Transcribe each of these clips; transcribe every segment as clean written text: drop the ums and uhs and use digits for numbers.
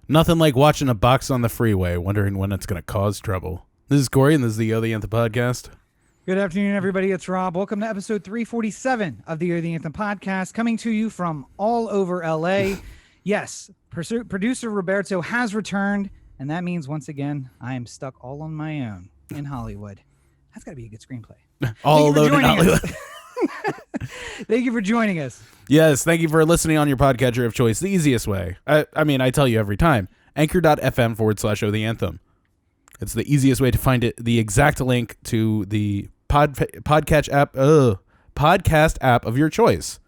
Nothing like watching a box on the freeway, wondering when it's going to cause trouble. This is Corey, and this is the O The Anthem podcast. Good afternoon, everybody. It's Rob. Welcome to episode 347 of the O The Anthem podcast, coming to you from all over LA. Yes, producer Roberto has returned, and that means, once again, I am stuck all on my own in Hollywood. That's got to be a good screenplay. All alone in Hollywood. Thank you for joining us. Yes, thank you for listening on your podcatcher of choice. The easiest way. I mean, I tell you every time. Anchor.fm/O The Anthem. It's the easiest way to find it. The exact link to the podcast app of your choice.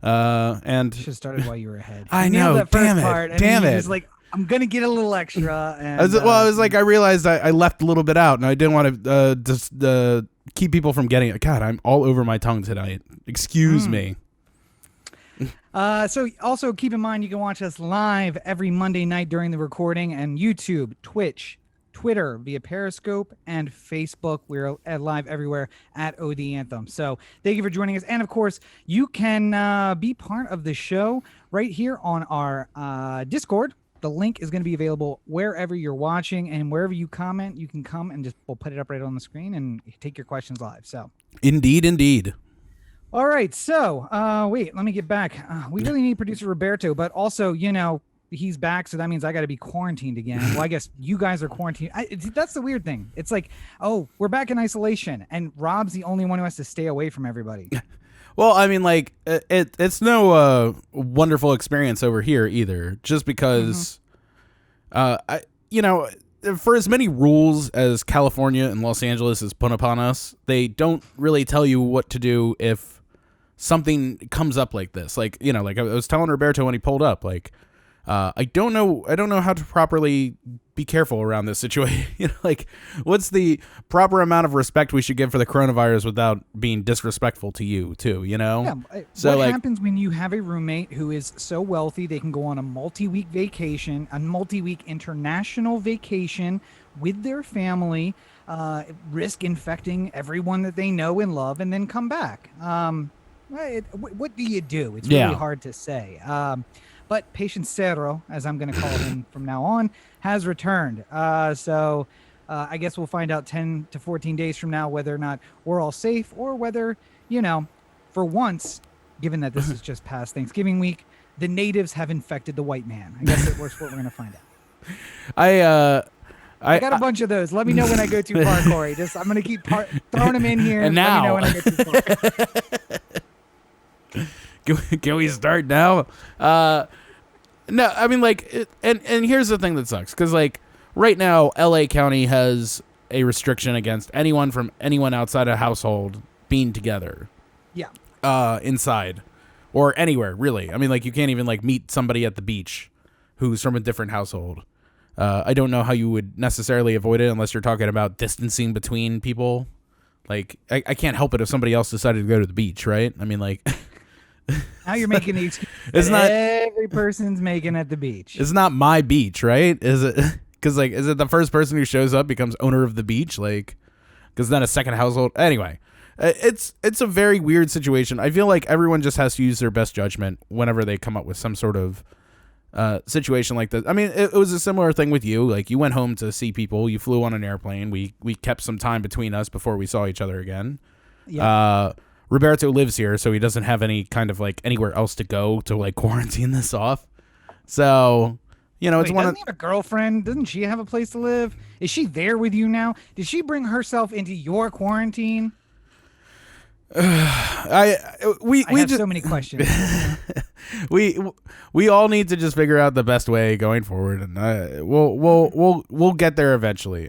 And should have started while you were ahead. I know. That first part, Damn it. Was like, I'm gonna get a little extra. And, I realized I left a little bit out, and I didn't want to just keep people from getting it. God, I'm all over my tongue tonight. Excuse me. So also keep in mind, you can watch us live every Monday night during the recording, and YouTube, Twitch, Twitter, via Periscope, and Facebook. We're live everywhere at O The Anthem. So thank you for joining us. And of course, you can be part of the show right here on our Discord. The link is going to be available wherever you're watching, and wherever you comment, you can come and we'll put it up right on the screen and take your questions live. So Indeed. All right. So wait, let me get back. We really need producer Roberto, but also, he's back. So that means I got to be quarantined again. Well, I guess you guys are quarantined. That's the weird thing. It's like, oh, we're back in isolation, and Rob's the only one who has to stay away from everybody. Well, I mean, like, it's no wonderful experience over here either, just because, for as many rules as California and Los Angeles has put upon us, they don't really tell you what to do if something comes up like this. Like, like I was telling Roberto when he pulled up, like, I don't know how to properly be careful around this situation. Like, what's the proper amount of respect we should give for the coronavirus without being disrespectful to you too, Yeah. So what happens when you have a roommate who is so wealthy they can go on a multi-week vacation, a multi-week international vacation with their family, risk infecting everyone that they know and love, and then come back? What do you do? It's really hard to say. But Patient Cerro, as I'm going to call him from now on, has returned. So I guess we'll find out 10 to 14 days from now whether or not we're all safe, or whether, for once, given that this is just past Thanksgiving week, the natives have infected the white man. I guess that's what we're going to find out. I got a bunch of those. Let me know when I go too far, Corey. I'm going to keep throwing them in here. And now. Let me know when I go too far. Can we start now? No, I mean, like, and here's the thing that sucks, because, like, right now, LA County has a restriction against anyone from anyone outside a household being together. Yeah. Inside. Or anywhere, really. I mean, like, you can't even, like, meet somebody at the beach who's from a different household. I don't know how you would necessarily avoid it unless you're talking about distancing between people. Like, I can't help it if somebody else decided to go to the beach, right? I mean, like... Now you're making the excuse it's not every person's making at the beach. It's not my beach, right? Is it? Because, like, is it the first person who shows up becomes owner of the beach? Like, because then a second household. Anyway, it's a very weird situation. I feel like everyone just has to use their best judgment whenever they come up with some sort of situation like this. I mean, it was a similar thing with you. Like, you went home to see people. You flew on an airplane. We kept some time between us before we saw each other again. Yeah. Roberto lives here, so he doesn't have any kind of, like, anywhere else to go to, like, quarantine this off. So, it's doesn't he have a girlfriend? Doesn't she have a place to live? Is she there with you now? Did she bring herself into your quarantine? I have so many questions. we all need to just figure out the best way going forward, and we'll get there eventually.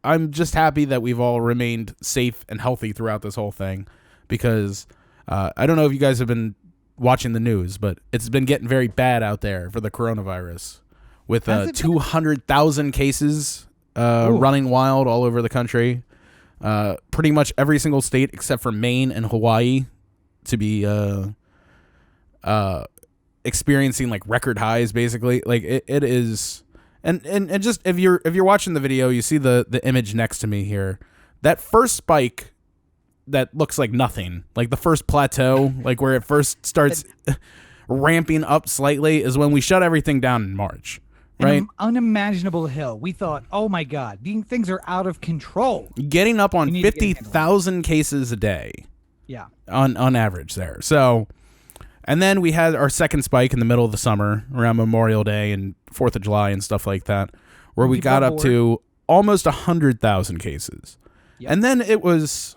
I'm just happy that we've all remained safe and healthy throughout this whole thing. Because I don't know if you guys have been watching the news, but it's been getting very bad out there for the coronavirus, with 200,000 cases running wild all over the country. Pretty much every single state except for Maine and Hawaii to be experiencing, like, record highs, basically. Like, it is, and just if you're watching the video, you see the image next to me here. That first spike that looks like nothing, like the first plateau, like where it first starts ramping up slightly, is when we shut everything down in March. right? Unimaginable hill. We thought, oh my God, things are out of control. Getting up on We need to get a handle on 50,000 cases a day Yeah. on average there. So, and then we had our second spike in the middle of the summer around Memorial Day and 4th of July and stuff like that, where we got up to almost 100,000 cases. Yep. And then it was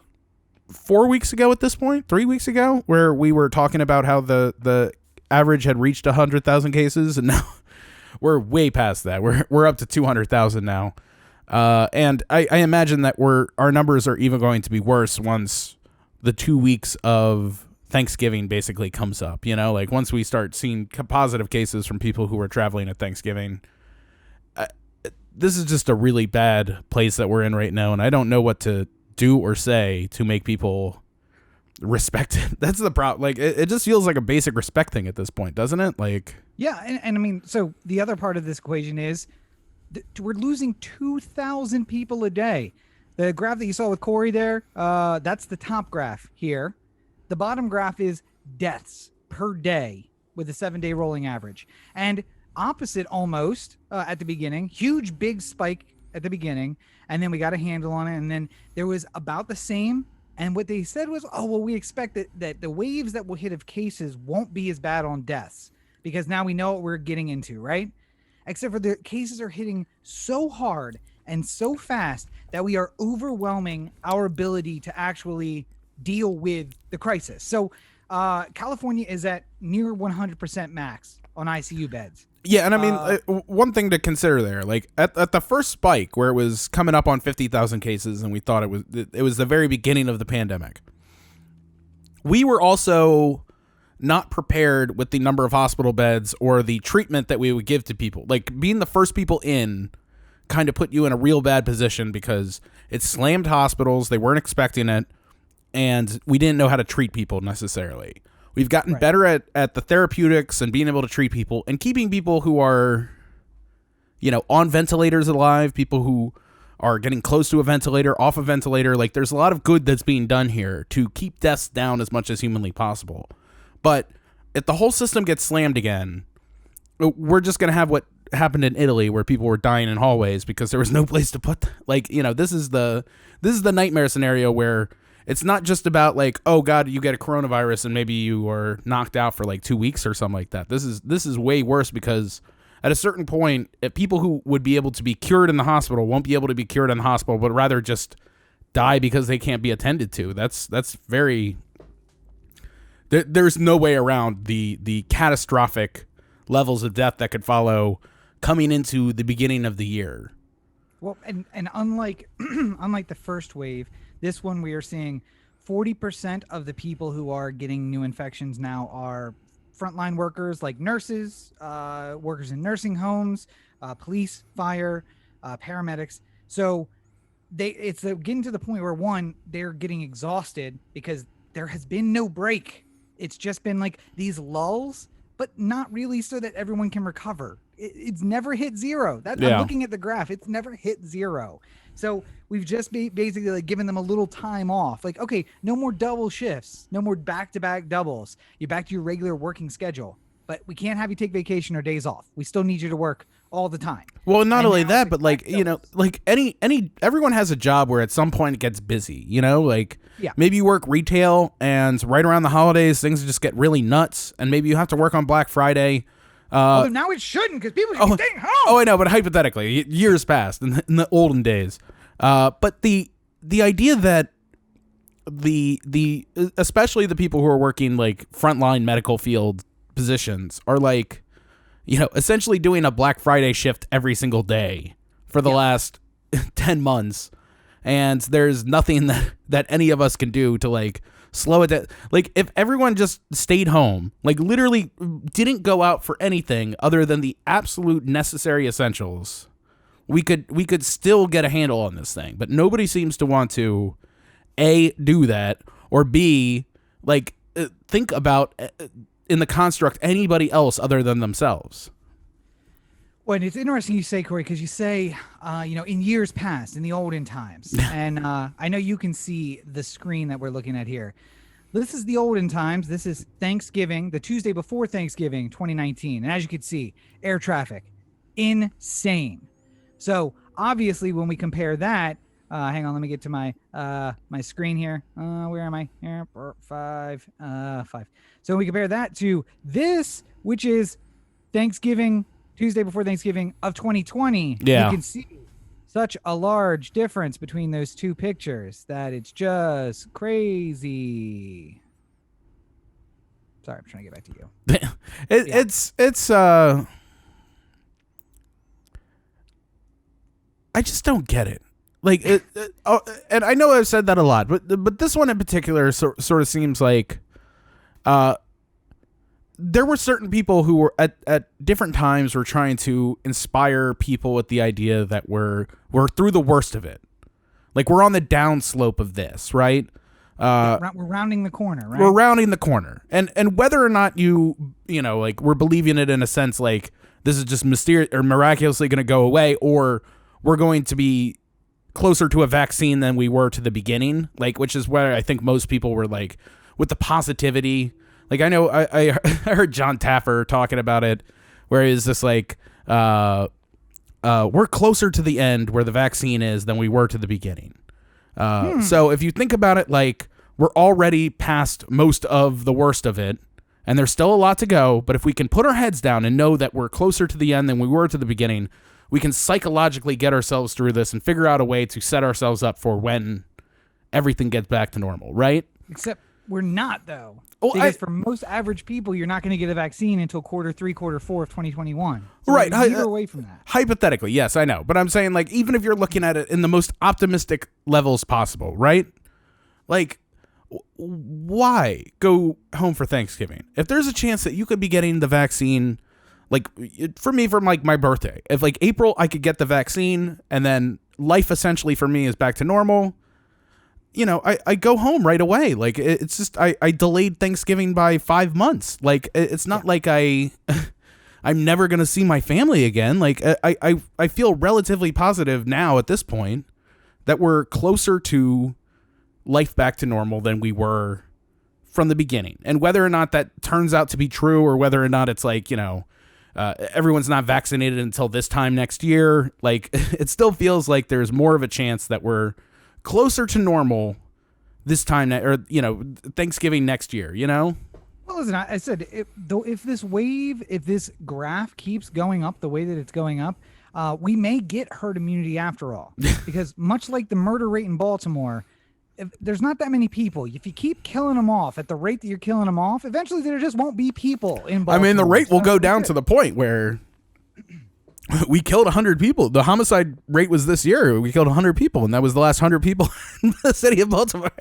4 weeks ago at this point, 3 weeks ago, where we were talking about how the average had reached 100,000 cases, and now we're way past that. We're up to 200,000 now. And I imagine that our numbers are even going to be worse once the 2 weeks of Thanksgiving basically comes up, like once we start seeing positive cases from people who are traveling at Thanksgiving. This is just a really bad place that we're in right now, and I don't know what to do or say to make people respect it. That's the problem. Like, it just feels like a basic respect thing at this point, doesn't it? Like, yeah, and I mean, so the other part of this equation is we're losing 2,000 people a day. The graph that you saw with Corey there, that's the top graph here. The bottom graph is deaths per day with a 7-day rolling average. And opposite almost at the beginning, huge big spike at the beginning, and then we got a handle on it, and then there was about the same. And what they said was, oh, well, we expect that the waves that will hit of cases won't be as bad on deaths because now we know what we're getting into, right? Except for the cases are hitting so hard and so fast that we are overwhelming our ability to actually deal with the crisis. So California is at near 100% max on ICU beds. Yeah, and I mean, one thing to consider there, like at the first spike where it was coming up on 50,000 cases, and we thought it was the very beginning of the pandemic. We were also not prepared with the number of hospital beds or the treatment that we would give to people. Like, being the first people in kind of put you in a real bad position because it slammed hospitals. They weren't expecting it, and we didn't know how to treat people necessarily. We've gotten better at the therapeutics and being able to treat people and keeping people who are, on ventilators alive, people who are getting close to a ventilator, off a ventilator. Like, there's a lot of good that's being done here to keep deaths down as much as humanly possible. But if the whole system gets slammed again, we're just going to have what happened in Italy, where people were dying in hallways because there was no place to put them. Like, this is the nightmare scenario where it's not just about like, oh God, you get a coronavirus and maybe you are knocked out for like 2 weeks or something like that. This is way worse because at a certain point, if people who would be able to be cured in the hospital won't be able to be cured in the hospital, but rather just die because they can't be attended to. That's very. There's no way around the catastrophic levels of death that could follow coming into the beginning of the year. Well, and unlike unlike the first wave, this one we are seeing 40% of the people who are getting new infections now are frontline workers like nurses, workers in nursing homes, police, fire, paramedics. So it's getting to the point where, one, they're getting exhausted because there has been no break. It's just been like these lulls, but not really so that everyone can recover. It's never hit zero. I'm looking at the graph. It's never hit zero. So we've just basically like given them a little time off. Like, okay, no more double shifts, no more back-to-back doubles. You're back to your regular working schedule. But we can't have you take vacation or days off. We still need you to work all the time. Well, not only that, but like, like everyone has a job where at some point it gets busy, maybe you work retail and right around the holidays, things just get really nuts. And maybe you have to work on Black Friday. Although now it shouldn't, because people should be staying home. Oh, I know, but hypothetically, years past in the olden days. But the idea that the especially the people who are working like frontline medical field positions are like, essentially doing a Black Friday shift every single day for the last 10 months. And there's nothing that any of us can do to like slow it down. Like, if everyone just stayed home, like literally didn't go out for anything other than the absolute necessary essentials, we could still get a handle on this thing. But nobody seems to want to A, do that, or B, like think about in the construct anybody else other than themselves. Well, and it's interesting you say, Corey, because you say, in years past, in the olden times. And I know you can see the screen that we're looking at here. This is the olden times. This is Thanksgiving, the Tuesday before Thanksgiving, 2019. And as you can see, air traffic, Insane. So obviously when we compare that, hang on, let me get to my my screen here. Where am I? Here, 5. So we compare that to this, which is Thanksgiving, Tuesday before Thanksgiving of 2020. Yeah. You can see such a large difference between those two pictures that it's just crazy. Sorry, I'm trying to get back to you. It's I just don't get it. Like, and I know I've said that a lot, but this one in particular sort of seems like, there were certain people who were at different times were trying to inspire people with the idea that we're through the worst of it. Like, we're on the downslope of this, right? We're rounding the corner, right? We're rounding the corner. And whether or not you know, like, we're believing it in a sense, like, this is just mysterious or miraculously going to go away, or we're going to be closer to a vaccine than we were to the beginning, like, which is where I think most people were, like, with the positivity. Like, I know I heard John Taffer talking about it, where he's just like, we're closer to the end where the vaccine is than we were to the beginning. So if you think about it, like, we're already past most of the worst of it, and there's still a lot to go. But if we can put our heads down and know that we're closer to the end than we were to the beginning, we can psychologically get ourselves through this and figure out a way to set ourselves up for when everything gets back to normal, right? Except we're not, though. Well, because for most average people, you're not going to get a vaccine until quarter 3, quarter 4 of 2021. So right. We're away from that. Hypothetically, yes, I know. But I'm saying, like, even if you're looking at it in the most optimistic levels possible, right? Like, why go home for Thanksgiving? If there's a chance that you could be getting the vaccine, like, for me, from, like, my birthday, if, like, April, I could get the vaccine, and then life essentially for me is back to normal, you know, I go home right away. Like, it's just, I delayed Thanksgiving by 5 months. Like, it's not like I'm never going to see my family again. Like, I feel relatively positive now at this point that we're closer to life back to normal than we were from the beginning. And whether or not that turns out to be true, or whether or not it's like, you know, everyone's not vaccinated until this time next year, like, it still feels like there's more of a chance that we're closer to normal this time, or, you know, Thanksgiving next year, you know? Well, listen, I said, if this graph keeps going up the way that it's going up, we may get herd immunity after all. Because much like the murder rate in Baltimore, if there's not that many people. If you keep killing them off at the rate that you're killing them off, eventually there just won't be people in Baltimore. I mean, the rate will go down to the point where we killed 100 people. The homicide rate was this year. We killed 100 people, and that was the last 100 people in the city of Baltimore.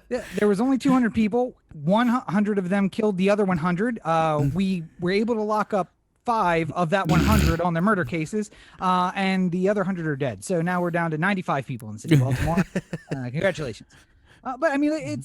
Yeah, there was only 200 people. 100 of them killed the other 100. We were able to lock up 5 of that 100 on their murder cases, and the other 100 are dead. So now we're down to 95 people in the city of Baltimore. Congratulations. But I mean,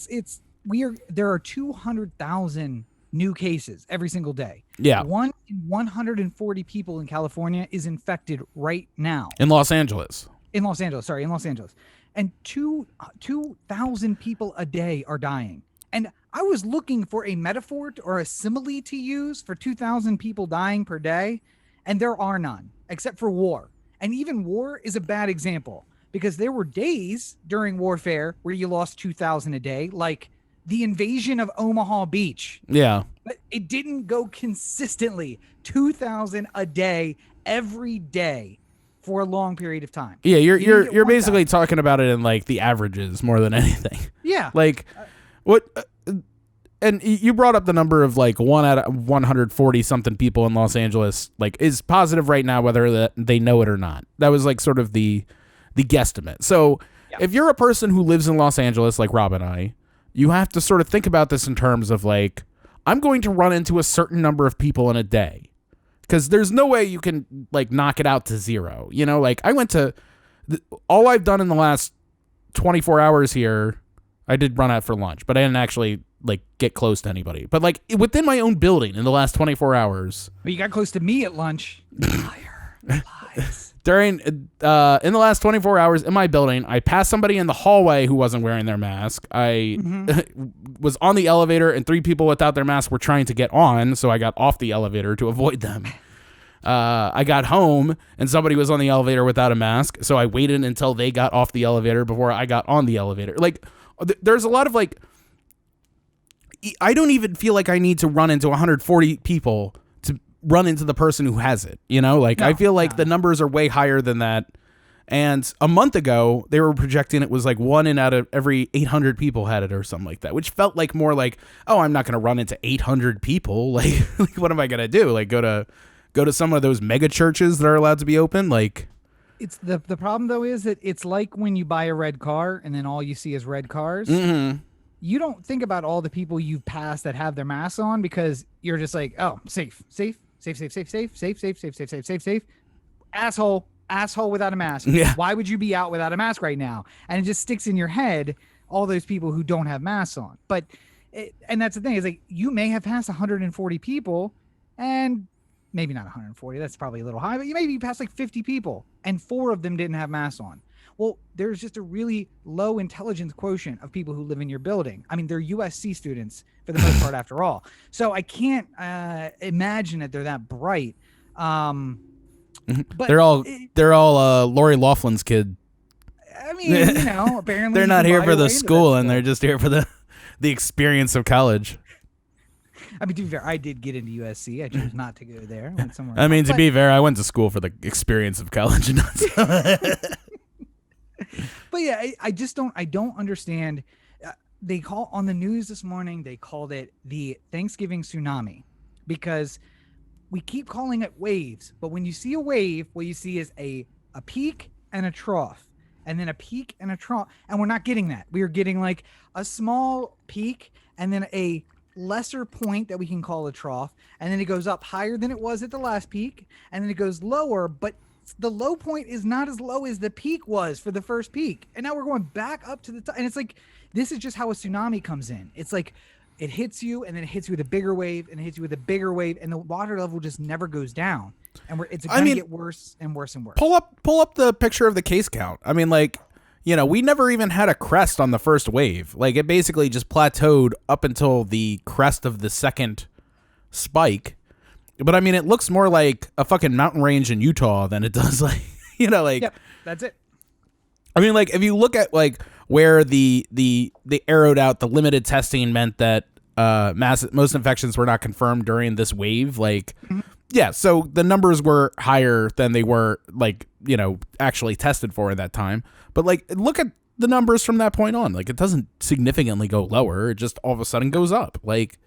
there are 200,000 new cases every single day. Yeah. 1 in 140 people in California is infected right now. In Los Angeles. In Los Angeles. And 2,000 people a day are dying. And I was looking for a metaphor or a simile to use for 2,000 people dying per day, and there are none, except for war. And even war is a bad example, because there were days during warfare where you lost 2,000 a day, like the invasion of Omaha Beach. Yeah. But it didn't go consistently. 2,000 a day, every day, for a long period of time. Yeah, you're basically talking about it in, like, the averages more than anything. Yeah. Like, what? And you brought up the number of, like, 1 out of 140 something people in Los Angeles, like, is positive right now, whether they know it or not. That was, like, sort of the guesstimate. So if you're a person who lives in Los Angeles, like Rob and I, you have to sort of think about this in terms of, like, I'm going to run into a certain number of people in a day, because there's no way you can, like, knock it out to 0. You know, like, I went to all I've done in the last 24 hours here. I did run out for lunch, but I didn't actually, like, get close to anybody. But, like, within my own building in the last 24 hours. Well, you got close to me at lunch. Liar. Lies. In the last 24 hours in my building, I passed somebody in the hallway who wasn't wearing their mask. I was on the elevator, and 3 people without their mask were trying to get on, so I got off the elevator to avoid them. I got home and somebody was on the elevator without a mask, so I waited until they got off the elevator before I got on the elevator. Like, there's a lot of like, I don't even feel like I need to run into 140 people to run into the person who has it. You know, like I feel like the numbers are way higher than that. And a month ago, they were projecting it was like 1 in out of every 800 people had it or something like that, which felt like more like, oh, I'm not going to run into 800 people. Like what am I going to do? Like go to some of those mega churches that are allowed to be open? Like, it's the problem though is that it's like when you buy a red car and then all you see is red cars. Mm-hmm. You don't think about all the people you've passed that have their masks on because you're just like, oh, safe. Asshole without a mask. Yeah. Why would you be out without a mask right now? And it just sticks in your head, all those people who don't have masks on. But, and that's the thing, is like, you may have passed 140 people, and maybe not 140, that's probably a little high, but you passed like 50 people, and 4 of them didn't have masks on. Well, there's just a really low intelligence quotient of people who live in your building. I mean, they're USC students for the most part, after all. So I can't imagine that they're that bright. But they're all Lori Laughlin's kid. I mean, you know, apparently they're not here for the school, and they're just here for the experience of college. I mean, to be fair, I did get into USC. I chose not to go there. I went somewhere I mean, else. to be fair, I went to school for the experience of college and not. But yeah, I don't understand. They call on the news this morning, they called it the Thanksgiving Tsunami because we keep calling it waves. But when you see a wave, what you see is a peak and a trough, and then a peak and a trough. And we're not getting that. We are getting like a small peak and then a lesser point that we can call a trough. And then it goes up higher than it was at the last peak. And then it goes lower, but the low point is not as low as the peak was for the first peak. And now we're going back up to the top. And it's like, this is just how a tsunami comes in. It's like it hits you and then it hits you with a bigger wave and it hits you with a bigger wave. And the water level just never goes down. And it's going to get worse and worse and worse. Pull up the picture of the case count. I mean, like, you know, we never even had a crest on the first wave. Like, it basically just plateaued up until the crest of the second spike. But I mean, it looks more like a fucking mountain range in Utah than it does like, you know, like. Yep, that's it. I mean, like, if you look at like where they arrowed out the limited testing meant that most infections were not confirmed during this wave, like, yeah, so the numbers were higher than they were, like, you know, actually tested for at that time. But like, look at the numbers from that point on. Like, it doesn't significantly go lower. It just all of a sudden goes up. Like,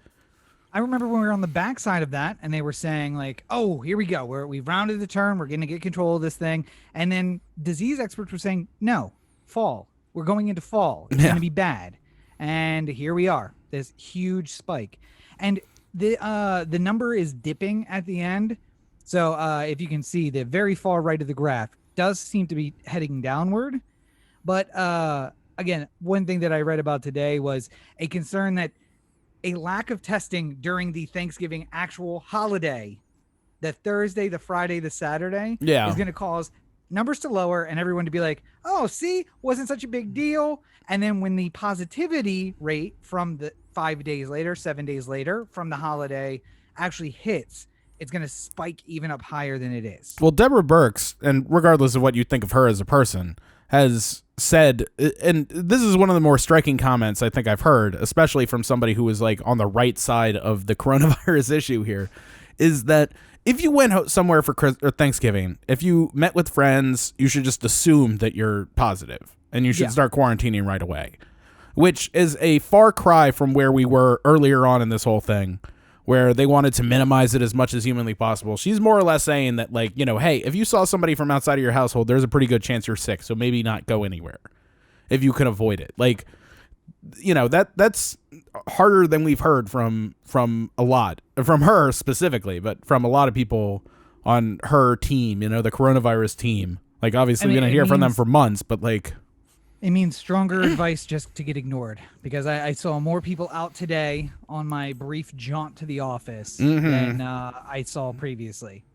I remember when we were on the backside of that and they were saying like, oh, here we go. We've rounded the turn. We're going to get control of this thing. And then disease experts were saying, no, fall. We're going into fall. It's going to be bad. And here we are, this huge spike. And the number is dipping at the end. So if you can see, the very far right of the graph does seem to be heading downward. But again, one thing that I read about today was a concern that a lack of testing during the Thanksgiving actual holiday, the Thursday, the Friday, the Saturday, is going to cause numbers to lower and everyone to be like, oh, see, wasn't such a big deal. And then when the positivity rate from the 5 days later, 7 days later from the holiday actually hits, it's going to spike even up higher than it is. Well, Deborah Birx, and regardless of what you think of her as a person, has said, and this is one of the more striking comments I think I've heard, especially from somebody who is like on the right side of the coronavirus issue here, is that if you went somewhere for Thanksgiving, if you met with friends, you should just assume that you're positive and you should start quarantining right away, which is a far cry from where we were earlier on in this whole thing, where they wanted to minimize it as much as humanly possible. She's more or less saying that, like, you know, hey, if you saw somebody from outside of your household, there's a pretty good chance you're sick, so maybe not go anywhere if you can avoid it. Like, you know, that's harder than we've heard from a lot, from her specifically, but from a lot of people on her team, you know, the coronavirus team. Like, obviously, we didn't hear from them for months, but like, it means stronger advice just to get ignored, because I saw more people out today on my brief jaunt to the office than I saw previously.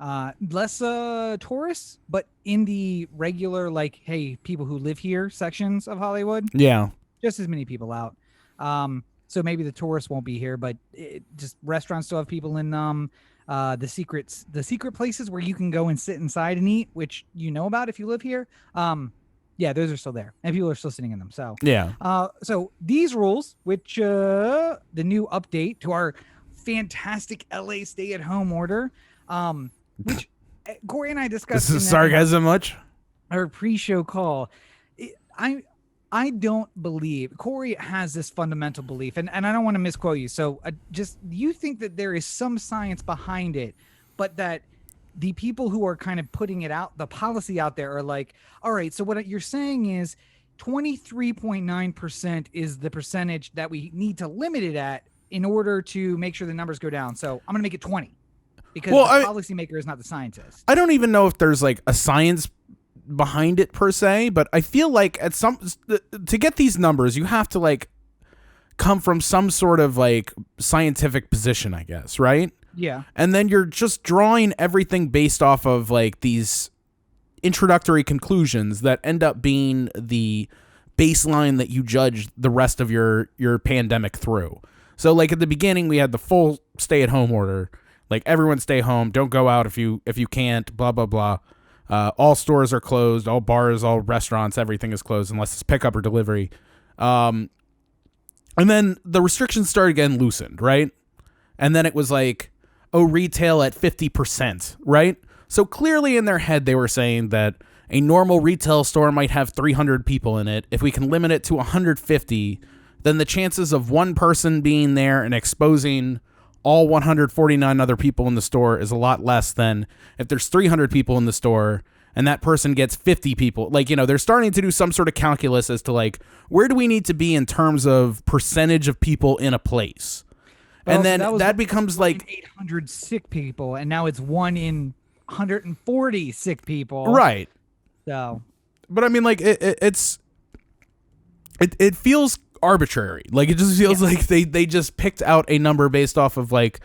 Less tourists, but in the regular, like, hey, people who live here sections of Hollywood. Yeah. Just as many people out. So maybe the tourists won't be here, but just restaurants still have people in them. the secret places where you can go and sit inside and eat, which you know about if you live here. Yeah, those are still there, and people are still sitting in them. So Yeah. So these rules, which the new update to our fantastic LA stay-at-home order, which Corey and I discussed. This is sarcasm much? Our pre-show call. I don't believe Corey has this fundamental belief, and I don't want to misquote you. So just you think that there is some science behind it, but that the people who are kind of putting it out, the policy out there, are like, all right, so what you're saying is 23.9% is the percentage that we need to limit it at in order to make sure the numbers go down. So I'm going to make it 20 because the policymaker is not the scientist. I don't even know if there's like a science behind it per se, but I feel like to get these numbers, you have to like come from some sort of like scientific position, I guess, right? Yeah. And then you're just drawing everything based off of like these introductory conclusions that end up being the baseline that you judge the rest of your pandemic through. So like at the beginning, we had the full stay-at-home order, like everyone stay home, don't go out if you can't, blah blah blah. All stores are closed, all bars, all restaurants, everything is closed unless it's pickup or delivery. And then the restrictions started getting loosened, right? And then it was like, retail at 50%, right? So clearly in their head, they were saying that a normal retail store might have 300 people in it. If we can limit it to 150, then the chances of one person being there and exposing all 149 other people in the store is a lot less than if there's 300 people in the store and that person gets 50 people. Like, they're starting to do some sort of calculus as to like, where do we need to be in terms of percentage of people in a place? And then that becomes like 800 sick people, and now it's 1 in 140 sick people. Right. So, but I mean, like it feels arbitrary. Like it just feels like they just picked out a number based off of like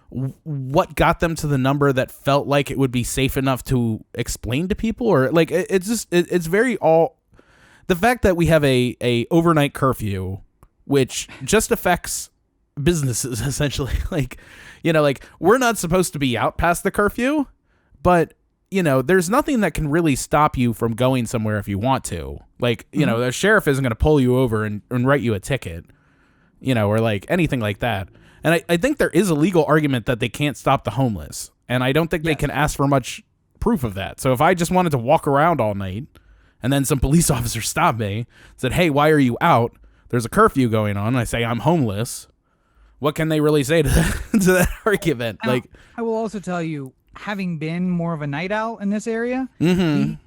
what got them to the number that felt like it would be safe enough to explain to people, or like it's very all the fact that we have a overnight curfew, which just affects businesses essentially. Like, like we're not supposed to be out past the curfew, but there's nothing that can really stop you from going somewhere if you want to. Like, the sheriff isn't going to pull you over and write you a ticket, or like anything like that. And I think there is a legal argument that they can't stop the homeless, and I don't think they can ask for much proof of that. So if I just wanted to walk around all night and then some police officer stopped me, said, hey, why are you out? There's a curfew going on. And I say, I'm homeless. What can they really say to that argument? Like, I will also tell you, having been more of a night owl in this area, the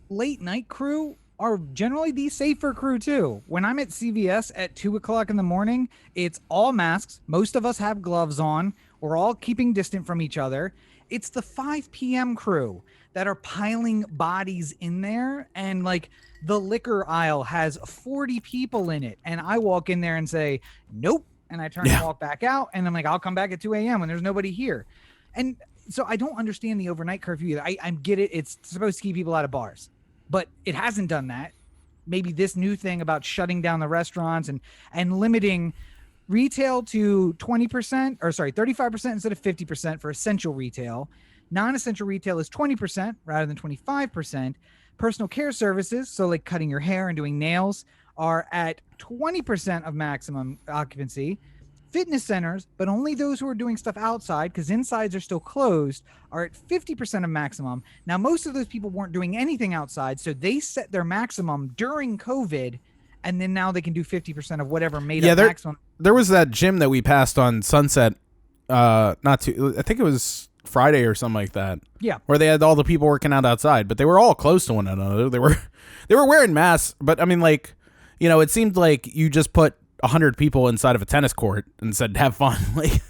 late night crew are generally the safer crew too. When I'm at CVS at 2:00 in the morning, it's all masks. Most of us have gloves on. We're all keeping distant from each other. It's the 5 p.m. crew that are piling bodies in there, and like the liquor aisle has 40 people in it, and I walk in there and say, nope. And I turn and walk back out, and I'm like, I'll come back at 2 a.m. when there's nobody here. And so I don't understand the overnight curfew either. I get it. It's supposed to keep people out of bars, but it hasn't done that. Maybe this new thing about shutting down the restaurants and limiting retail to 35% instead of 50% for essential retail. Non-essential retail is 20% rather than 25%. Personal care services, so like cutting your hair and doing nails, are at 20% of maximum occupancy. Fitness centers, but only those who are doing stuff outside, because insides are still closed, are at 50% of maximum. Now, most of those people weren't doing anything outside, so they set their maximum during COVID, and then now they can do 50% of whatever made up maximum. There was that gym that we passed on Sunset, I think it was Friday or something like that. Yeah. Where they had all the people working out outside, but they were all close to one another. They were wearing masks, but I mean, like, it seemed like you just put 100 people inside of a tennis court and said, have fun. Like,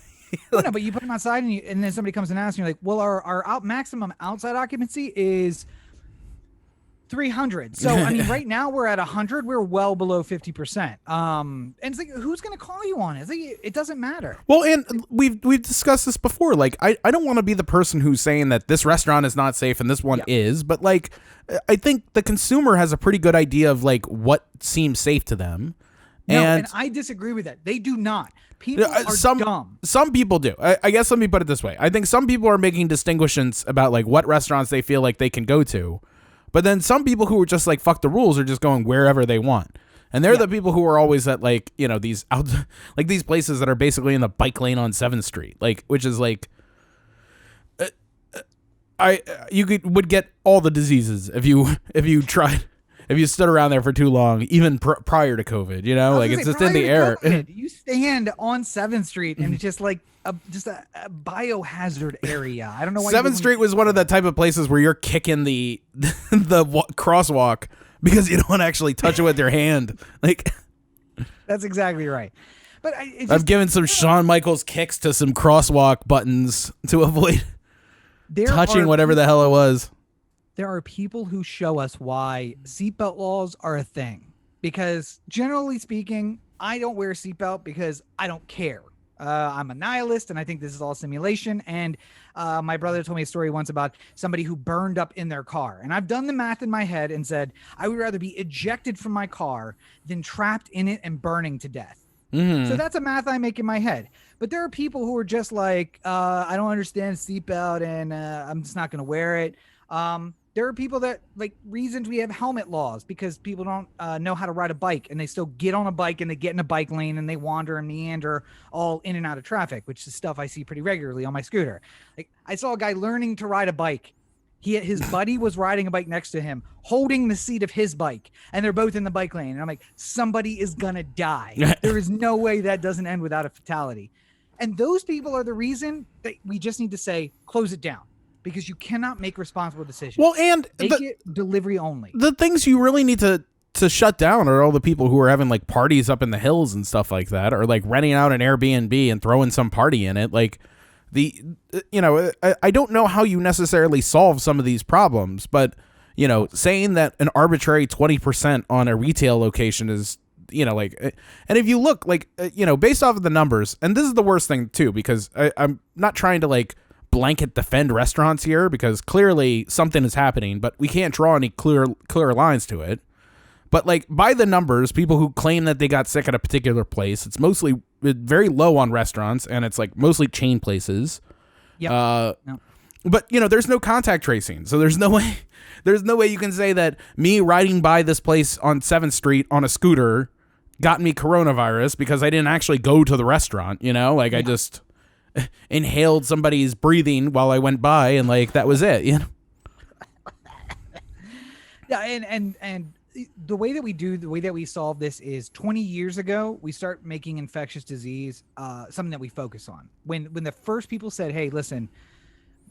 well, no, but you put them outside and then somebody comes and asks you, like, well, our maximum outside occupancy is 300. So, I mean, right now we're at 100. We're well below 50%. And it's like, who's going to call you on it? It's like, it doesn't matter. Well, and we've discussed this before. Like, I don't want to be the person who's saying that this restaurant is not safe and this one is, but like, I think the consumer has a pretty good idea of like what seems safe to them. And I disagree with that. They do not. People are dumb. Some people do. I guess let me put it this way. I think some people are making distinctions about like what restaurants they feel like they can go to. But then some people who are just like, fuck the rules, are just going wherever they want. And they're the people who are always at like, you know, these like these places that are basically in the bike lane on 7th Street, like, which is like, you would get all the diseases if you tried. If you stood around there for too long, even prior to COVID, you know, like it's just in the air. You stand on 7th Street and it's just like a biohazard area. I don't know why. 7th Street was one of the type of places where you're kicking the crosswalk because you don't actually touch it with your hand. Like that's exactly right. But I've given some Shawn Michaels kicks to some crosswalk buttons to avoid touching whatever the hell it was. There are people who show us why seatbelt laws are a thing. Because generally speaking, I don't wear a seatbelt because I don't care. I'm a nihilist, and I think this is all simulation. And my brother told me a story once about somebody who burned up in their car. And I've done the math in my head and said, I would rather be ejected from my car than trapped in it and burning to death. Mm-hmm. So that's a math I make in my head. But there are people who are just like, I don't understand seatbelt, and I'm just not going to wear it. There are people that like reasons we have helmet laws because people don't know how to ride a bike and they still get on a bike and they get in a bike lane and they wander and meander all in and out of traffic, which is stuff I see pretty regularly on my scooter. Like I saw a guy learning to ride a bike. His buddy was riding a bike next to him, holding the seat of his bike, and they're both in the bike lane. And I'm like, somebody is gonna die. There is no way that doesn't end without a fatality. And those people are the reason that we just need to say, close it down. Because you cannot make responsible decisions. Well, and make it delivery only. The things you really need to shut down are all the people who are having like parties up in the hills and stuff like that, or like renting out an Airbnb and throwing some party in it. Like I don't know how you necessarily solve some of these problems, but you know, saying that an arbitrary 20% on a retail location is, you know, like, and if you look like, you know, based off of the numbers, and this is the worst thing too, because I'm not trying to like blanket defend restaurants here because clearly something is happening, but we can't draw any clear lines to it. But like by the numbers, people who claim that they got sick at a particular place, it's mostly very low on restaurants, and it's like mostly chain places. Yeah. No. But you know, there's no contact tracing, so there's no way you can say that me riding by this place on 7th Street on a scooter got me coronavirus because I didn't actually go to the restaurant. You know, like I just inhaled somebody's breathing while I went by, and like that was it, you know. Yeah, and the way that we solve this is 20 years ago we start making infectious disease something that we focus on. When the first people said, hey, listen,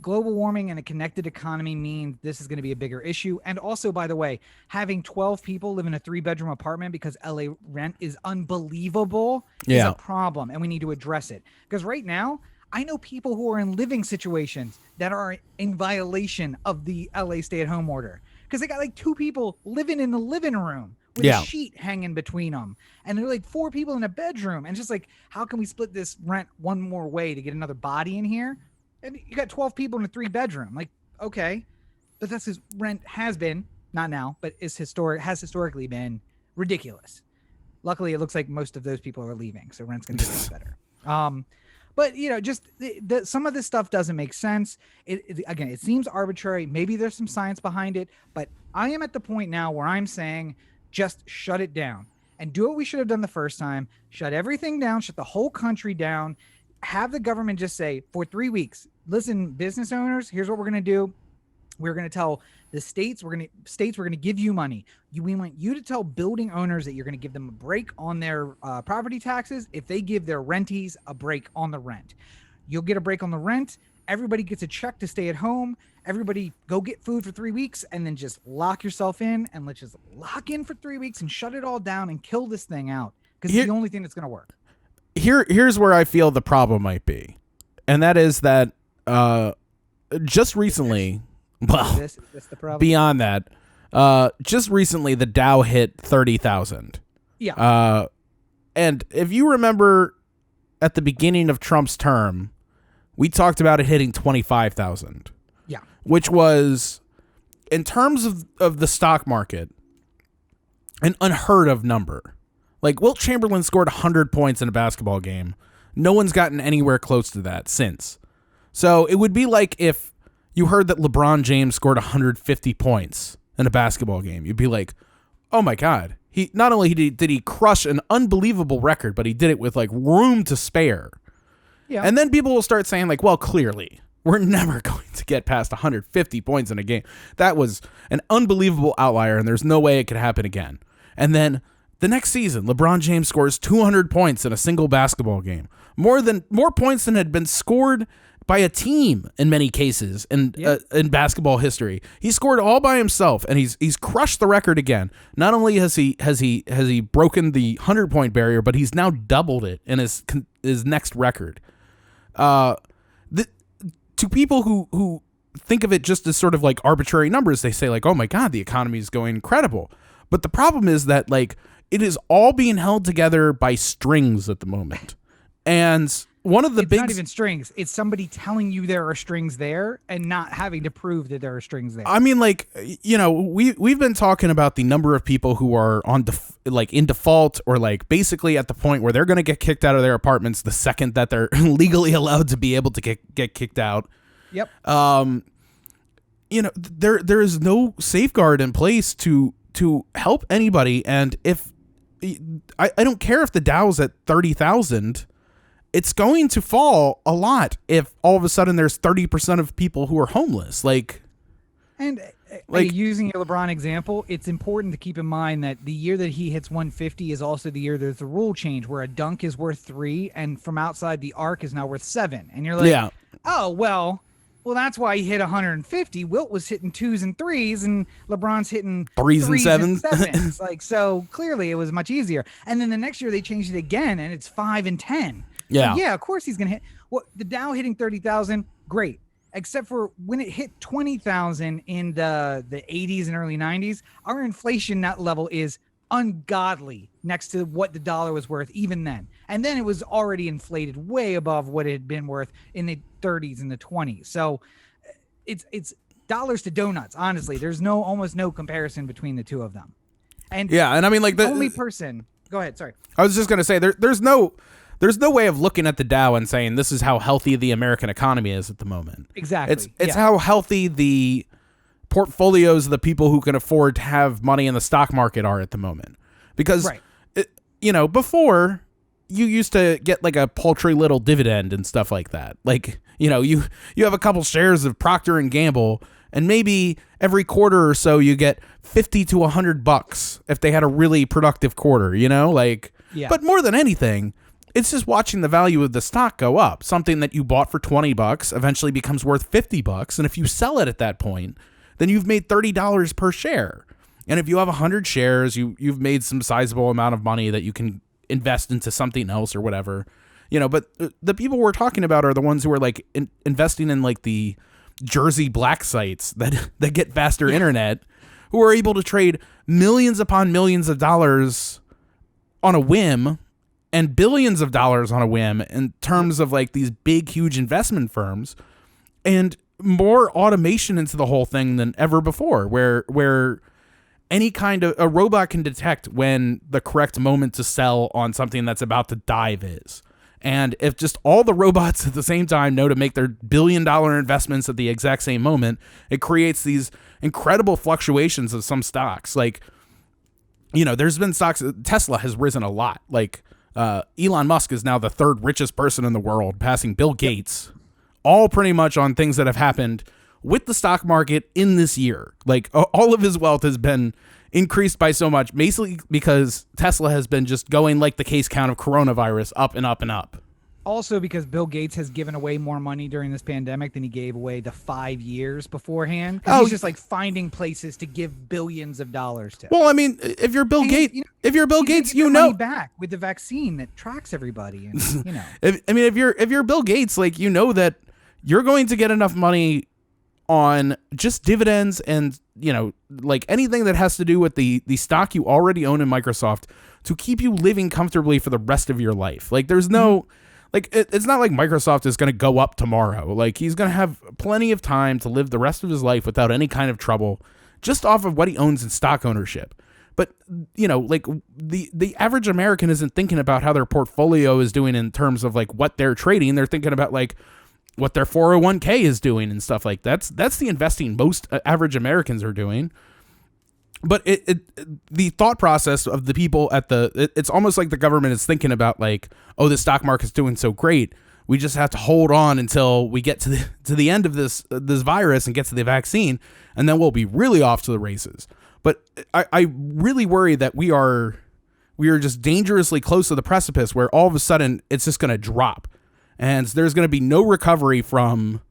global warming and a connected economy means this is going to be a bigger issue. And also, by the way, having 12 people live in a 3-bedroom apartment because LA rent is unbelievable is a problem, and we need to address it. Because right now, I know people who are in living situations that are in violation of the LA stay-at-home order because they got like 2 people living in the living room with a sheet hanging between them, and they're like 4 people in a bedroom, and it's just like, how can we split this rent one more way to get another body in here? And you got 12 people in a 3-bedroom. Like, okay, but that's his rent has been, not now, but has historically been ridiculous. Luckily, it looks like most of those people are leaving, so rent's going to get better. But you know, just some of this stuff doesn't make sense. Again, it seems arbitrary. Maybe there's some science behind it, but I am at the point now where I'm saying, just shut it down and do what we should have done the first time. Shut everything down. Shut the whole country down. Have the government just say for 3 weeks, listen, business owners, here's what we're going to do. We're going to tell the states, we're going to give you money. We want you to tell building owners that you're going to give them a break on their property taxes if they give their rentees a break on the rent. You'll get a break on the rent. Everybody gets a check to stay at home. Everybody go get food for 3 weeks and then just lock yourself in, and let's just lock in for 3 weeks and shut it all down and kill this thing out, because it's the only thing that's going to work. Here's where I feel the problem might be, and that is that just recently, is this the problem? Beyond that, just recently the Dow hit 30,000. Yeah. And if you remember at the beginning of Trump's term, we talked about it hitting 25,000. Yeah. Which was, in terms of the stock market, an unheard of number. Like, Wilt Chamberlain scored 100 points in a basketball game. No one's gotten anywhere close to that since. So it would be like if you heard that LeBron James scored 150 points in a basketball game. You'd be like, oh my God. He not only did he crush an unbelievable record, but he did it with like room to spare. Yeah. And then people will start saying like, well, clearly we're never going to get past 150 points in a game. That was an unbelievable outlier, and there's no way it could happen again. And then the next season, LeBron James scores 200 points in a single basketball game. More points than had been scored by a team in many cases in basketball history. He scored all by himself, and he's crushed the record again. Not only has he broken the 100-point barrier, but he's now doubled it in his next record. To people who think of it just as sort of like arbitrary numbers, they say like, "Oh my God, the economy is going incredible." But the problem is that like it is all being held together by strings at the moment, and one of the it's not even strings. It's somebody telling you there are strings there and not having to prove that there are strings there. I mean, like, you know, we've been talking about the number of people who are on in default or like basically at the point where they're going to get kicked out of their apartments the second that they're legally allowed to be able to get kicked out. Yep. You know, there is no safeguard in place to help anybody, and if I don't care if the Dow's at 30,000. It's going to fall a lot if all of a sudden there's 30% of people who are homeless. And using your LeBron example, it's important to keep in mind that the year that he hits 150 is also the year there's a rule change where a dunk is worth 3 and from outside the arc is now worth 7. And you're like, oh, well, that's why he hit 150. Wilt was hitting 2s and 3s, and LeBron's hitting 3s and 7s. Like, so clearly it was much easier. And then the next year they changed it again, and it's 5 and 10. Yeah. So, of course he's going to hit. Well, the Dow hitting 30,000, great. Except for when it hit 20,000 in the 80s and early 90s, our inflation net level is ungodly next to what the dollar was worth even then. And then it was already inflated way above what it had been worth in the 30s and the 20s. So it's dollars to donuts, honestly. There's almost no comparison between the two of them. And I mean, like, the only person. Go ahead, sorry. I was just going to say there's no way of looking at the Dow and saying this is how healthy the American economy is at the moment. Exactly. It's how healthy the portfolios of the people who can afford to have money in the stock market are at the moment. Because, before you used to get like a paltry little dividend and stuff like that. Like, you have a couple shares of Procter & Gamble, and maybe every quarter or so you get $50 to $100 if they had a really productive quarter, But more than anything, it's just watching the value of the stock go up. Something that you bought for $20 eventually becomes worth $50. And if you sell it at that point, then you've made $30 per share. And if you have 100 shares, you've made some sizable amount of money that you can invest into something else or whatever. But the people we're talking about are the ones who are like investing in like the Jersey black sites that get faster internet, who are able to trade millions upon millions of dollars on a whim and billions of dollars on a whim in terms of like these big, huge investment firms, and more automation into the whole thing than ever before, where any kind of a robot can detect when the correct moment to sell on something that's about to dive is. And if just all the robots at the same time know to make their billion-dollar investments at the exact same moment, it creates these incredible fluctuations of some stocks. Like, there's been stocks, Tesla has risen a lot. Like, Elon Musk is now the third richest person in the world, passing Bill Gates, all pretty much on things that have happened with the stock market in this year. Like, all of his wealth has been increased by so much, basically because Tesla has been just going like the case count of coronavirus up and up and up. Also because Bill Gates has given away more money during this pandemic than he gave away the 5 years beforehand. He's just like finding places to give billions of dollars to. Well, I mean, if you're Bill Gates, money back with the vaccine that tracks everybody. And, if you're Bill Gates, like, that you're going to get enough money on just dividends and, like anything that has to do with the stock you already own in Microsoft to keep you living comfortably for the rest of your life. Like, there's no... Like, it's not like Microsoft is going to go up tomorrow. Like, he's going to have plenty of time to live the rest of his life without any kind of trouble, just off of what he owns in stock ownership. But, like the average American isn't thinking about how their portfolio is doing in terms of like what they're trading. They're thinking about like what their 401k is doing and stuff like that. That's the investing most average Americans are doing. But the thought process of the people it's almost like the government is thinking about like, oh, the stock market's doing so great. We just have to hold on until we get to the end of this virus and get to the vaccine, and then we'll be really off to the races. But I really worry that we are just dangerously close to the precipice where all of a sudden it's just going to drop, and there's going to be no recovery from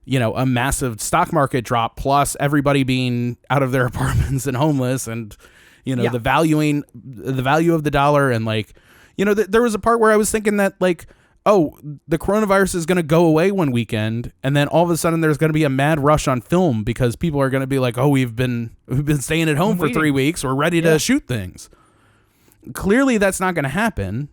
a massive stock market drop, plus everybody being out of their apartments and homeless, and the value of the dollar, and like there was a part where I was thinking that like, oh, the coronavirus is going to go away one weekend, and then all of a sudden there's going to be a mad rush on film because people are going to be like, oh, we've been staying at home for 3 weeks, we're ready to shoot things. Clearly that's not going to happen.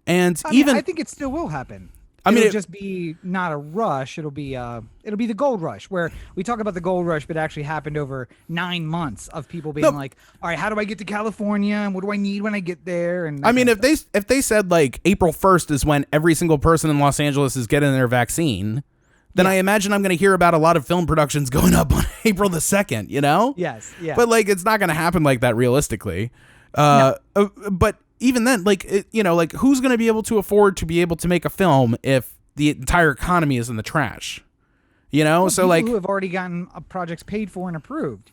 And I think it still will happen. It'll just be not a rush. It'll be the gold rush, where we talk about the gold rush, but it actually happened over 9 months of people being like, all right, how do I get to California, and what do I need when I get there? And if they said like April 1st is when every single person in Los Angeles is getting their vaccine, then I imagine I'm going to hear about a lot of film productions going up on April the 2nd, Yes, yeah. But like, it's not going to happen like that realistically. No. But even then, like, like who's going to be able to afford to be able to make a film if the entire economy is in the trash? So like, who have already gotten projects paid for and approved.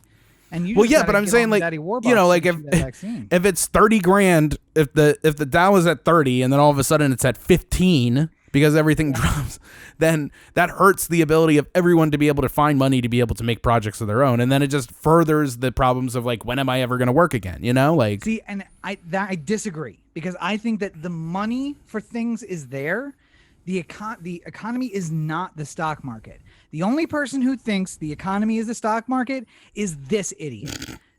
And you but I'm saying like, like if it's 30 grand, if the Dow is at 30 and then all of a sudden it's at 15 because everything drops, then that hurts the ability of everyone to be able to find money to be able to make projects of their own. And then it just furthers the problems of like, when am I ever going to work again? Like, see, and I disagree, because I think that the money for things is there. The economy is not the stock market. The only person who thinks the economy is the stock market is this idiot.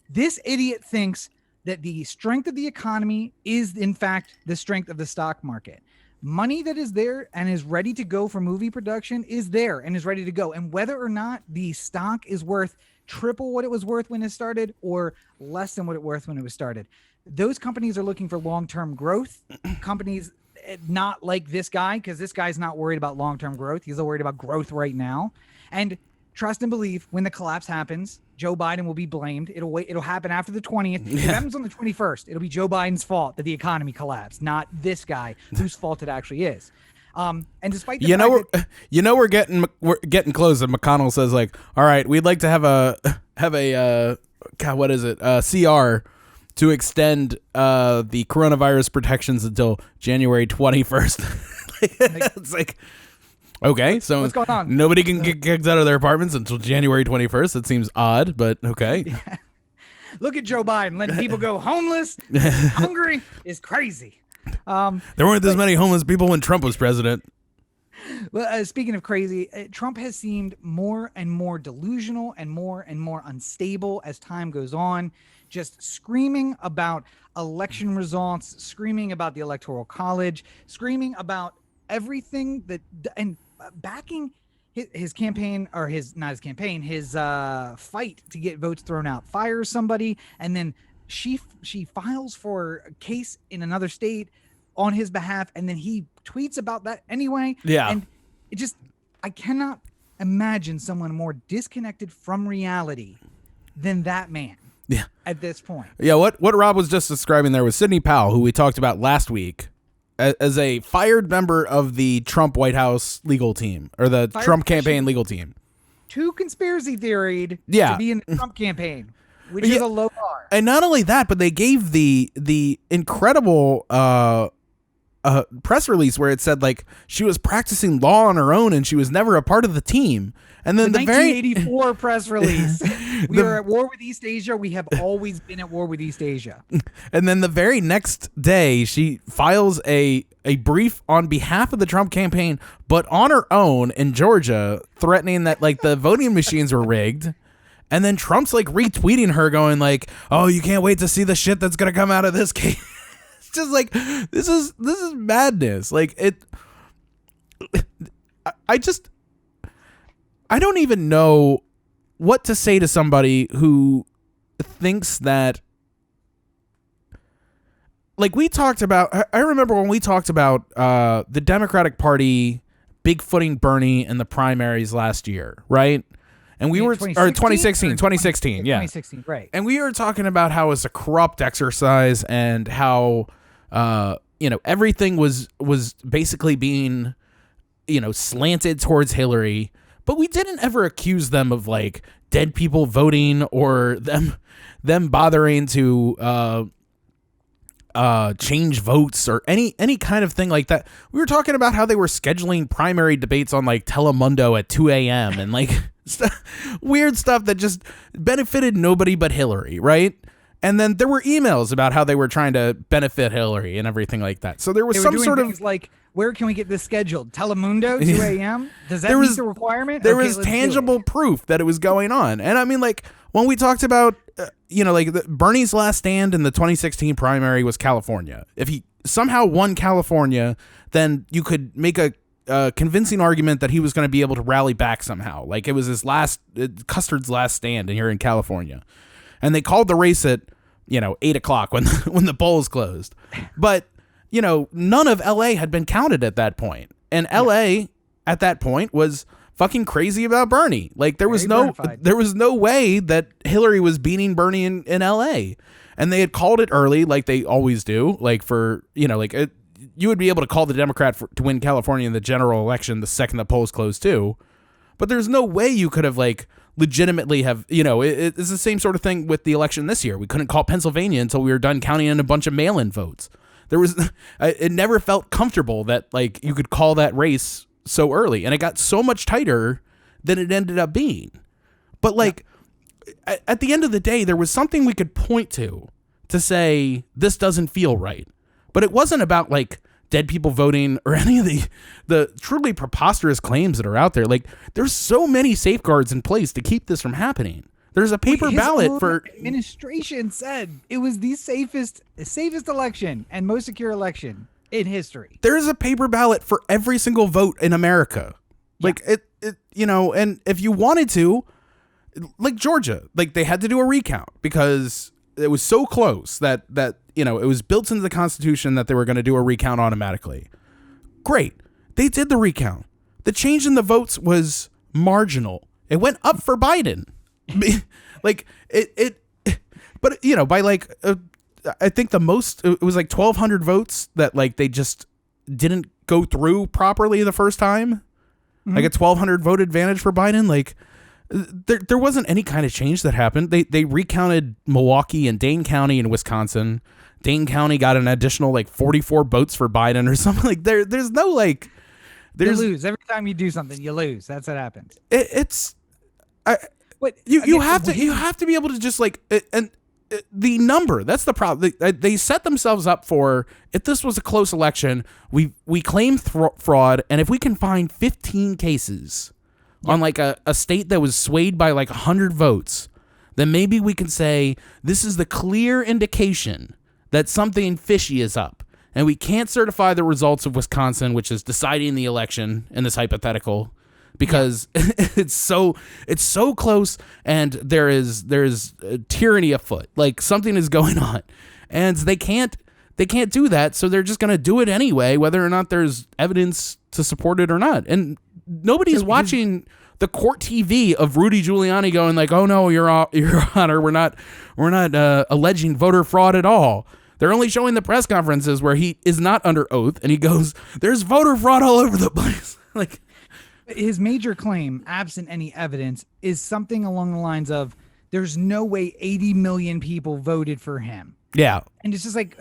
This idiot thinks that the strength of the economy is in fact the strength of the stock market. Money that is there and is ready to go for movie production is there and is ready to go. And whether or not the stock is worth triple what it was worth when it started or less than what it was worth when it was started, those companies are looking for long-term growth. Companies not like this guy, because this guy's not worried about long-term growth. He's worried about growth right now. And trust and believe, when the collapse happens, Joe Biden will be blamed. It'll happen after the 20th. If it happens on the 21st, it'll be Joe Biden's fault that the economy collapsed, not this guy whose fault it actually is. And despite the we're getting close, and McConnell says like, all right, we'd like to have a CR to extend the coronavirus protections until January 21st. It's like, okay, so what's going on? Nobody can get kicked out of their apartments until January 21st. That seems odd, but okay. Yeah. Look at Joe Biden letting people go homeless, hungry is crazy. There weren't this many homeless people when Trump was president. Well, speaking of crazy, Trump has seemed more and more delusional and more unstable as time goes on, just screaming about election results, screaming about the Electoral College, screaming about everything and backing his campaign, or his fight to get votes thrown out, fires somebody, and then she files for a case in another state on his behalf, and then he tweets about that anyway. Yeah. And I cannot imagine someone more disconnected from reality than that man. Yeah. At this point. Yeah, what Rob was just describing there was Sidney Powell, who we talked about last week, as a fired member of the Trump White House legal team, or the Trump campaign legal team. Too conspiracy theoried to be in the Trump campaign, which is a low bar. And not only that, but they gave the incredible press release where it said like she was practicing law on her own and she was never a part of the team. And then the 1984 press release. We are at war with East Asia. We have always been at war with East Asia. And then the very next day, she files a brief on behalf of the Trump campaign, but on her own in Georgia, threatening that like the voting machines were rigged. And then Trump's like retweeting her, going like, "Oh, you can't wait to see the shit that's gonna come out of this case." It's just like this is madness. Like I don't even know what to say to somebody who thinks that like we talked about, I remember when we talked about the Democratic Party bigfooting Bernie in the primaries last year, right? And we were, or 2016, yeah. 2016, right. And we were talking about how it's a corrupt exercise and how, everything was basically being, slanted towards Hillary. But we didn't ever accuse them of like dead people voting or them bothering to change votes or any kind of thing like that. We were talking about how they were scheduling primary debates on like Telemundo at 2 a.m. and like weird stuff that just benefited nobody but Hillary, right? And then there were emails about how they were trying to benefit Hillary and everything like that. So there was some sort of like, where can we get this scheduled? Telemundo, 2 a.m.? Does that meet the requirement? There was tangible proof that it was going on. And I mean, like, when we talked about, Bernie's last stand in the 2016 primary was California. If he somehow won California, then you could make a convincing argument that he was going to be able to rally back somehow. Like, it was his Custer's last stand here in California. And they called the race at, 8 o'clock when the polls closed. But, none of LA had been counted at that point. And LA at that point was fucking crazy about Bernie. Like there was no way that Hillary was beating Bernie in LA. And they had called it early like they always do. Like for, you would be able to call the Democrat to win California in the general election the second the polls closed too. But there's no way you could have like legitimately have, it's the same sort of thing with the election this year. We couldn't call Pennsylvania until we were done counting in a bunch of mail-in votes. It never felt comfortable that like you could call that race so early, and it got so much tighter than it ended up being. But like at the end of the day, there was something we could point to say this doesn't feel right. But it wasn't about like dead people voting or any of the truly preposterous claims that are out there. Like there's so many safeguards in place to keep this from happening. There's a paper ballot for administration said it was the safest election and most secure election in history. There's a paper ballot for every single vote in America. Like it and if you wanted to, like Georgia, like they had to do a recount because it was so close that it was built into the Constitution that they were going to do a recount automatically. Great. They did the recount. The change in the votes was marginal. It went up for Biden. Like but by like I think the most it was like 1,200 votes that like they just didn't go through properly the first time. Mm-hmm. Like a 1,200 vote advantage for Biden. Like there wasn't any kind of change that happened. They recounted Milwaukee and Dane County in Wisconsin. Dane County got an additional like 44 votes for Biden or something. Like there's no like you lose every time you do something. You lose. That's what happens. But you have to be able to just like the number. That's the problem. They set themselves up for, if this was a close election, we claim fraud, and if we can find 15 cases on like a state that was swayed by like 100 votes, then maybe we can say this is the clear indication that something fishy is up. And we can't certify the results of Wisconsin, which is deciding the election in this hypothetical, because it's so close, and there's tyranny afoot. Like something is going on, and they can't do that. So they're just going to do it anyway, whether or not there's evidence to support it or not. And nobody's watching the court TV of Rudy Giuliani going like, "Oh no, Your Honor, we're not alleging voter fraud at all." They're only showing the press conferences where he is not under oath, and he goes, "There's voter fraud all over the place." Like. His major claim, absent any evidence, is something along the lines of, there's no way 80 million people voted for him. Yeah. And it's just like,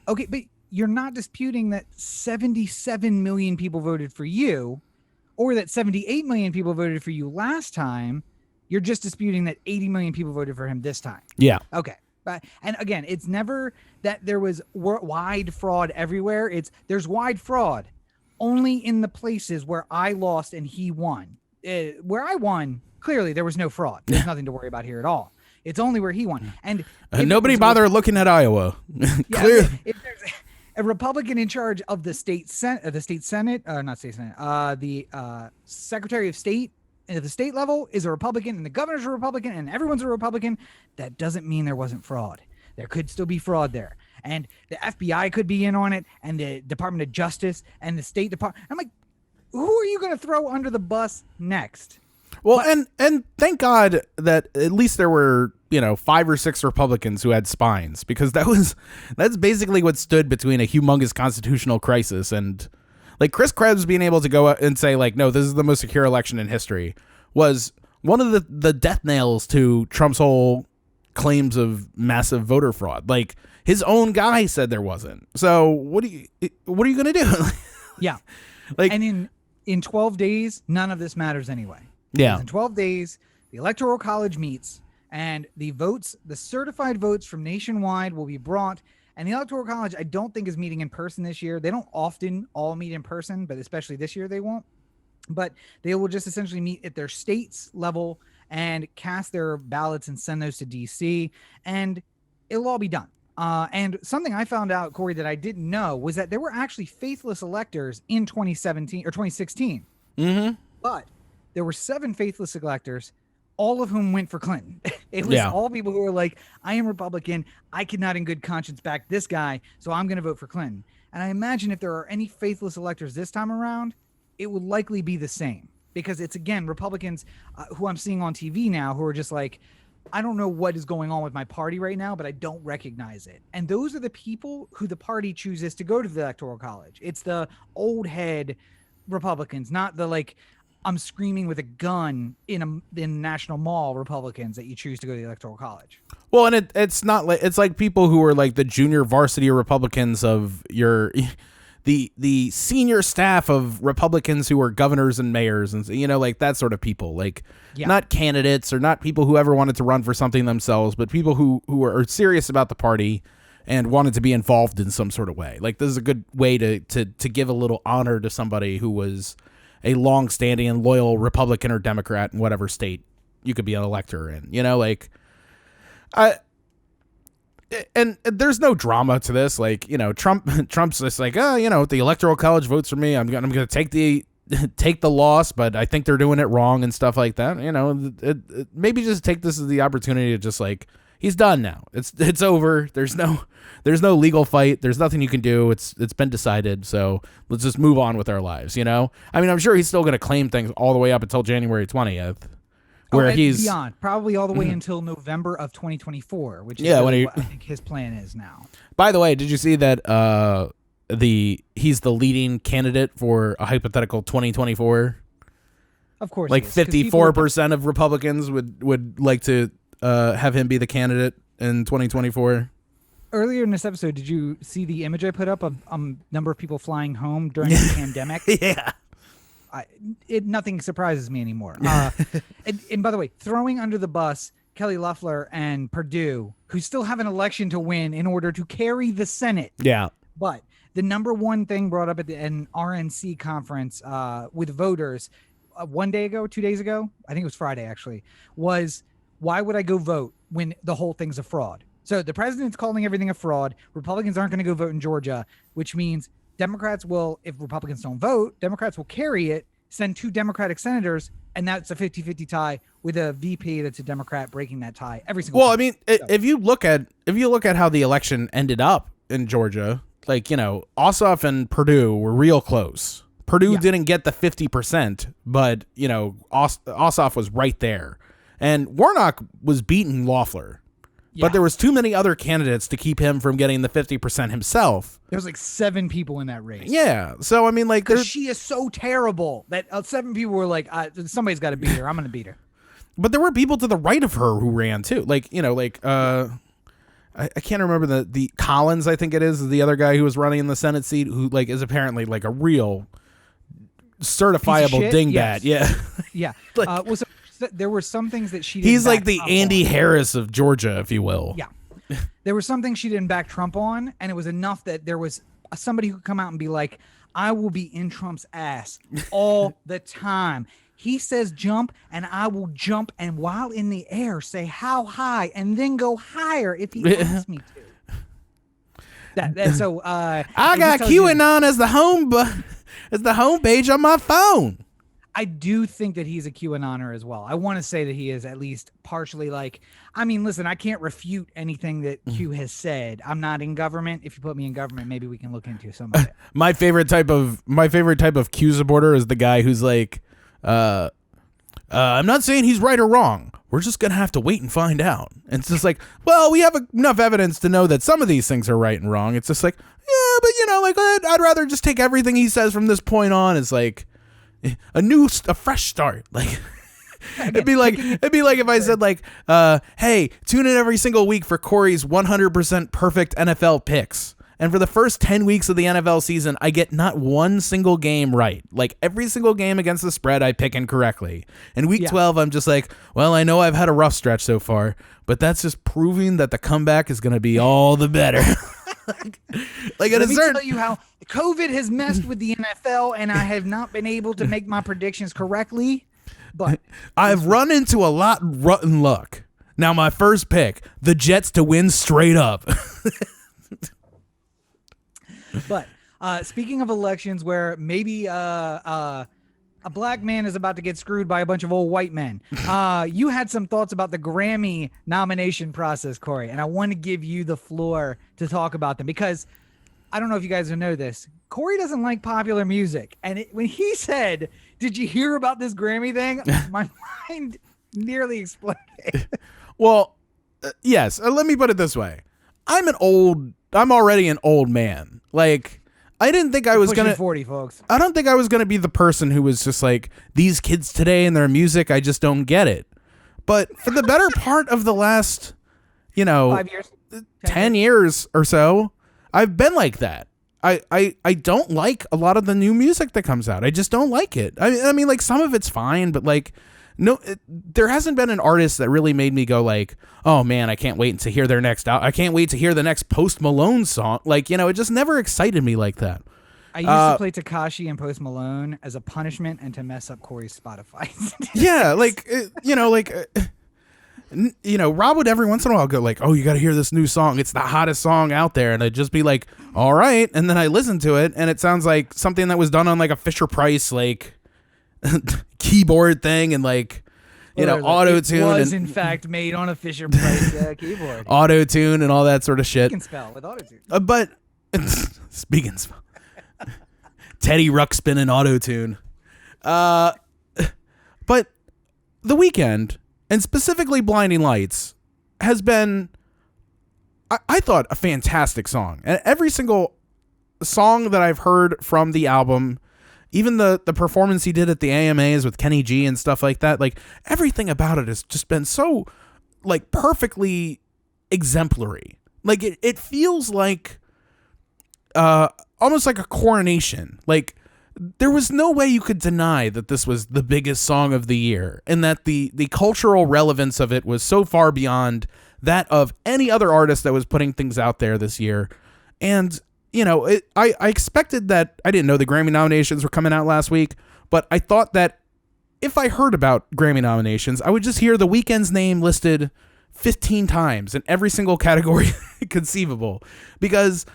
okay, but you're not disputing that 77 million people voted for you, or that 78 million people voted for you last time. You're just disputing that 80 million people voted for him this time. Yeah. Okay. And again, it's never that there was wide fraud everywhere. There's wide fraud only in the places where I lost and he won. Where I won, clearly there was no fraud. There's nothing to worry about here at all. It's only where he won. And nobody bothered looking at Iowa. Clearly. If there's a Republican in charge of the state Senate, the Secretary of State at the state level is a Republican, and the governor's a Republican, and everyone's a Republican, that doesn't mean there wasn't fraud. There could still be fraud there. and the FBI could be in on it, and the Department of Justice and the State Department. I'm like, who are you going to throw under the bus next? Well, and thank God that at least there were, 5 or 6 Republicans who had spines, because that's basically what stood between a humongous constitutional crisis and like Chris Krebs being able to go out and say like, no, this is the most secure election in history was one of the death nails to Trump's whole claims of massive voter fraud. Like his own guy said there wasn't. So what are you going to do? Yeah. Like, and in 12 days, none of this matters anyway. Yeah. Because in 12 days, the Electoral College meets and the certified votes from nationwide will be brought. And the Electoral College, I don't think is meeting in person this year. They don't often all meet in person, but especially this year they won't. But they will just essentially meet at their state's level and cast their ballots and send those to DC, and it'll all be done. And something I found out, Corey, that I didn't know was that there were actually faithless electors in 2017 or 2016. Mm-hmm. But there were 7 faithless electors, all of whom went for Clinton. It was all people who were like, I am Republican. I cannot in good conscience back this guy, so I'm going to vote for Clinton. And I imagine if there are any faithless electors this time around, it would likely be the same, because it's, again, Republicans who I'm seeing on TV now who are just like, I don't know what is going on with my party right now, but I don't recognize it. And those are the people who the party chooses to go to the Electoral College. It's the old head Republicans, not the like, I'm screaming with a gun in National Mall Republicans that you choose to go to the Electoral College. Well, and it's not like, it's like people who are like the junior varsity Republicans of the senior staff of Republicans who are governors and mayors and, like that sort of people, like not candidates or not people who ever wanted to run for something themselves, but people who are serious about the party and wanted to be involved in some sort of way. Like this is a good way to give a little honor to somebody who was a long-standing and loyal Republican or Democrat in whatever state you could be an elector in, and there's no drama to this. Like, Trump's just like, the Electoral College votes for me. I'm going to take the loss, but I think they're doing it wrong and stuff like that. Maybe just take this as the opportunity to just like, he's done now. It's over. There's no legal fight. There's nothing you can do. It's been decided. So let's just move on with our lives. I mean, I'm sure he's still going to claim things all the way up until January 20th, where he's beyond, probably all the way until November of 2024, which is what I think his plan is now. By the way, did you see that he's the leading candidate for a hypothetical 2024? Of course, like 54% of Republicans would like to have him be the candidate in 2024. Earlier in this episode, did you see the image I put up of number of people flying home during the pandemic? Yeah. Nothing surprises me anymore. And by the way, throwing under the bus Kelly Loeffler and Perdue, who still have an election to win in order to carry the Senate. Yeah. But the number one thing brought up at an RNC conference with voters 2 days ago, I think it was Friday actually, was why would I go vote when the whole thing's a fraud? So the president's calling everything a fraud. Republicans aren't going to go vote in Georgia, which means Democrats will, if Republicans don't vote, Democrats will carry it, send 2 Democratic senators, and that's a 50-50 tie with a VP that's a Democrat breaking that tie every single time. Well, I mean, if you look at how the election ended up in Georgia, like, Ossoff and Perdue were real close. Perdue didn't get the 50%, but, Ossoff was right there. And Warnock was beating Loeffler. Yeah. But there was too many other candidates to keep him from getting the 50% himself. There was like 7 people in that race. Yeah. So, I mean, like... Because she is so terrible that 7 people were like, somebody's got to beat her. I'm going to beat her. But there were people to the right of her who ran, too. Like, I can't remember the Collins, I think it is the other guy who was running in the Senate seat, who, like, is apparently, like, a real certifiable dingbat. Yes. Yeah. Yeah. There were some things that she didn't He's like the Trump Andy on. Harris of Georgia, if you will. Yeah. There were some things she didn't back Trump on, and it was enough that there was somebody who could come out and be like, I will be in Trump's ass all the time. He says jump, and I will jump, and while in the air, say how high, and then go higher if he asks me to. So I got QAnon as the home page on my phone. I do think that he's a QAnoner as well. I want to say that he is at least partially like, I mean, listen, I can't refute anything that Q has said. I'm not in government. If you put me in government, maybe we can look into some of it. My favorite type of Q supporter is the guy who's like, I'm not saying he's right or wrong. We're just going to have to wait and find out. And it's just like, well, we have enough evidence to know that some of these things are right and wrong. It's just like, yeah, but like I'd rather just take everything he says from this point on as like a fresh start. Like it'd be like if I said like, hey, tune in every single week for Corey's 100% perfect NFL picks. And for the first 10 weeks of the NFL season, I get not one single game right. Like every single game against the spread, I pick incorrectly. In week 12, I'm just like, well, I know I've had a rough stretch so far, but that's just proving that the comeback is going to be all the better. like Let me tell you how COVID has messed with the NFL, and I have not been able to make my predictions correctly. But I've run into a lot of rotten luck. Now, my first pick, the Jets to win straight up. But speaking of elections where maybe a black man is about to get screwed by a bunch of old white men, you had some thoughts about the Grammy nomination process, Corey, and I want to give you the floor to talk about them because I don't know if you guys know this. Corey doesn't like popular music. And when he said, did you hear about this Grammy thing? My mind nearly exploded. Well, yes. Let me put it this way. I'm already an old man. Like, I didn't think I was going to 40, folks. I don't think I was going to be the person who was just like, these kids today and their music, I just don't get it. But for the better part of the last, 5 years, 10 years or so, I've been like that. I don't like a lot of the new music that comes out. I just don't like it. I mean, like, some of it's fine, but like, no, there hasn't been an artist that really made me go like, oh man, I can't wait to hear their next out. I can't wait to hear the next Post Malone song. Like, it just never excited me like that. I used to play Tekashi and Post Malone as a punishment and to mess up Corey's Spotify. Yeah, like, Rob would every once in a while go like, oh, you got to hear this new song. It's the hottest song out there. And I'd just be like, all right. And then I listen to it and it sounds like something that was done on like a Fisher-Price, like keyboard thing and like, auto-tune. It was in fact made on a Fisher-Price keyboard. Auto-tune and all that sort of shit. You can spell with auto-tune. But speaking of Teddy Ruxpin and auto-tune. But The Weeknd, and specifically Blinding Lights, has been, I thought, a fantastic song. And every single song that I've heard from the album, even the performance he did at the AMAs with Kenny G and stuff like that, like, everything about it has just been so, like, perfectly exemplary. Like, it feels like almost like a coronation. Like, there was no way you could deny that this was the biggest song of the year and that the cultural relevance of it was so far beyond that of any other artist that was putting things out there this year. And, I expected that. I didn't know the Grammy nominations were coming out last week, but I thought that if I heard about Grammy nominations, I would just hear The Weeknd's name listed 15 times in every single category conceivable because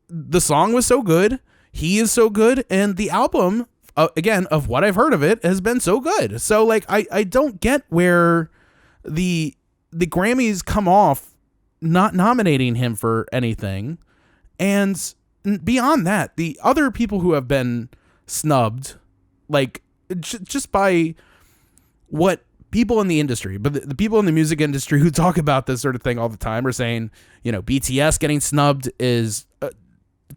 the song was so good. He is so good, and the album, again, of what I've heard of it, has been so good. So, like, I don't get where the Grammys come off not nominating him for anything. And beyond that, the other people who have been snubbed, like, just by what people in the industry, but the people in the music industry who talk about this sort of thing all the time are saying, BTS getting snubbed is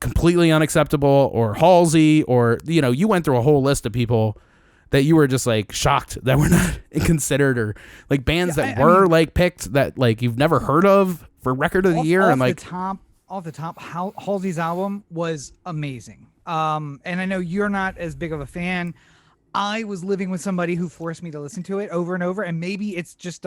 completely unacceptable, or Halsey, or you went through a whole list of people that you were just like shocked that were not considered, or like bands that were like picked that like you've never heard of for record of the year. And like off the top, Halsey's album was amazing. And I know you're not as big of a fan. I was living with somebody who forced me to listen to it over and over, and maybe it's just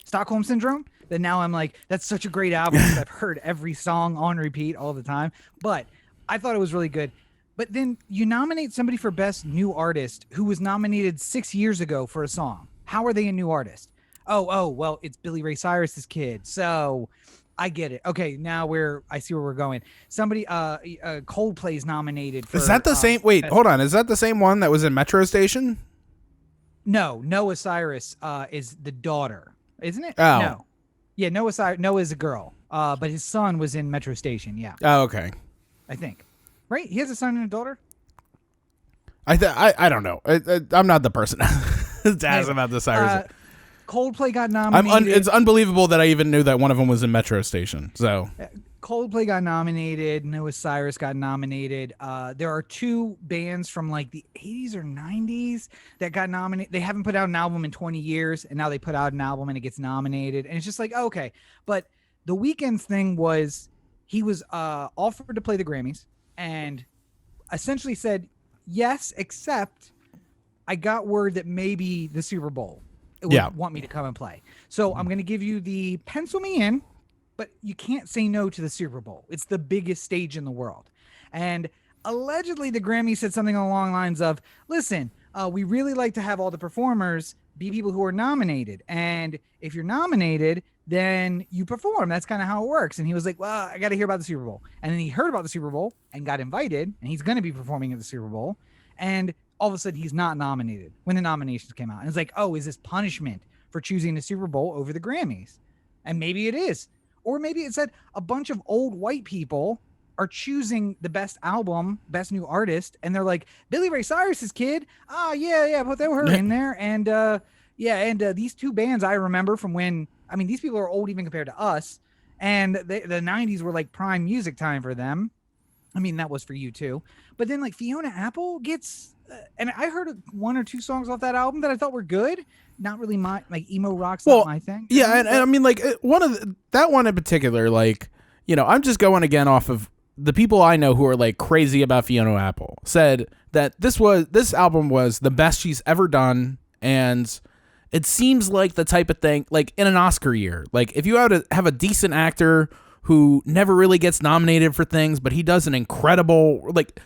Stockholm syndrome that now I'm like, that's such a great album. I've heard every song on repeat all the time, but I thought it was really good. But then you nominate somebody for Best New Artist who was nominated 6 years ago for a song. How are they a new artist? Oh, well, it's Billy Ray Cyrus's kid. So I get it. Okay, now I see where we're going. Somebody, Coldplay's nominated for. Is that the same? Wait, hold on. Is that the same one that was in Metro Station? No, Noah Cyrus is the daughter, isn't it? Oh. No. Yeah, Noah is a girl. But his son was in Metro Station. Yeah, Oh, okay. I think. Right? He has a son and a daughter. I don't know. I'm not the person to ask about the Cyrus. Coldplay got nominated. It's unbelievable that I even knew that one of them was in Metro Station. So Coldplay got nominated. Noah Cyrus got nominated. There are two bands from like the 80s or 90s that got nominated. They haven't put out an album in 20 years, and now they put out an album and it gets nominated. And it's just like, okay. But the Weeknd's thing was he was offered to play the Grammys and essentially said, yes, except I got word that maybe the Super Bowl would want me to come and play. So I'm going to give you the pencil me in, but you can't say no to the Super Bowl. It's the biggest stage in the world. And allegedly the Grammy said something along the lines of, listen, we really like to have all the performers be people who are nominated. And if you're nominated, then you perform. That's kind of how it works. And he was like, well, I got to hear about the Super Bowl. And then he heard about the Super Bowl and got invited, and he's going to be performing at the Super Bowl. And all of a sudden he's not nominated when the nominations came out. And it's like, oh, is this punishment for choosing the Super Bowl over the Grammys? And maybe it is. Or maybe it said a bunch of old white people are choosing the best album, best new artist, and they're like, Billy Ray Cyrus's kid. Oh, yeah, put her in there. And these two bands I remember from when, I mean, these people are old even compared to us. And the 90s were like prime music time for them. I mean, that was for you too. But then like Fiona Apple gets, and I heard one or two songs off that album that I thought were good. Not really my, like emo rock's not my thing. Yeah. And I mean, like that one in particular, like, you know, I'm just going again off of the people I know who are like crazy about Fiona Apple said that this album was the best she's ever done. And it seems like the type of thing, like in an Oscar year, like if you have a decent actor who never really gets nominated for things, but he does an incredible, like,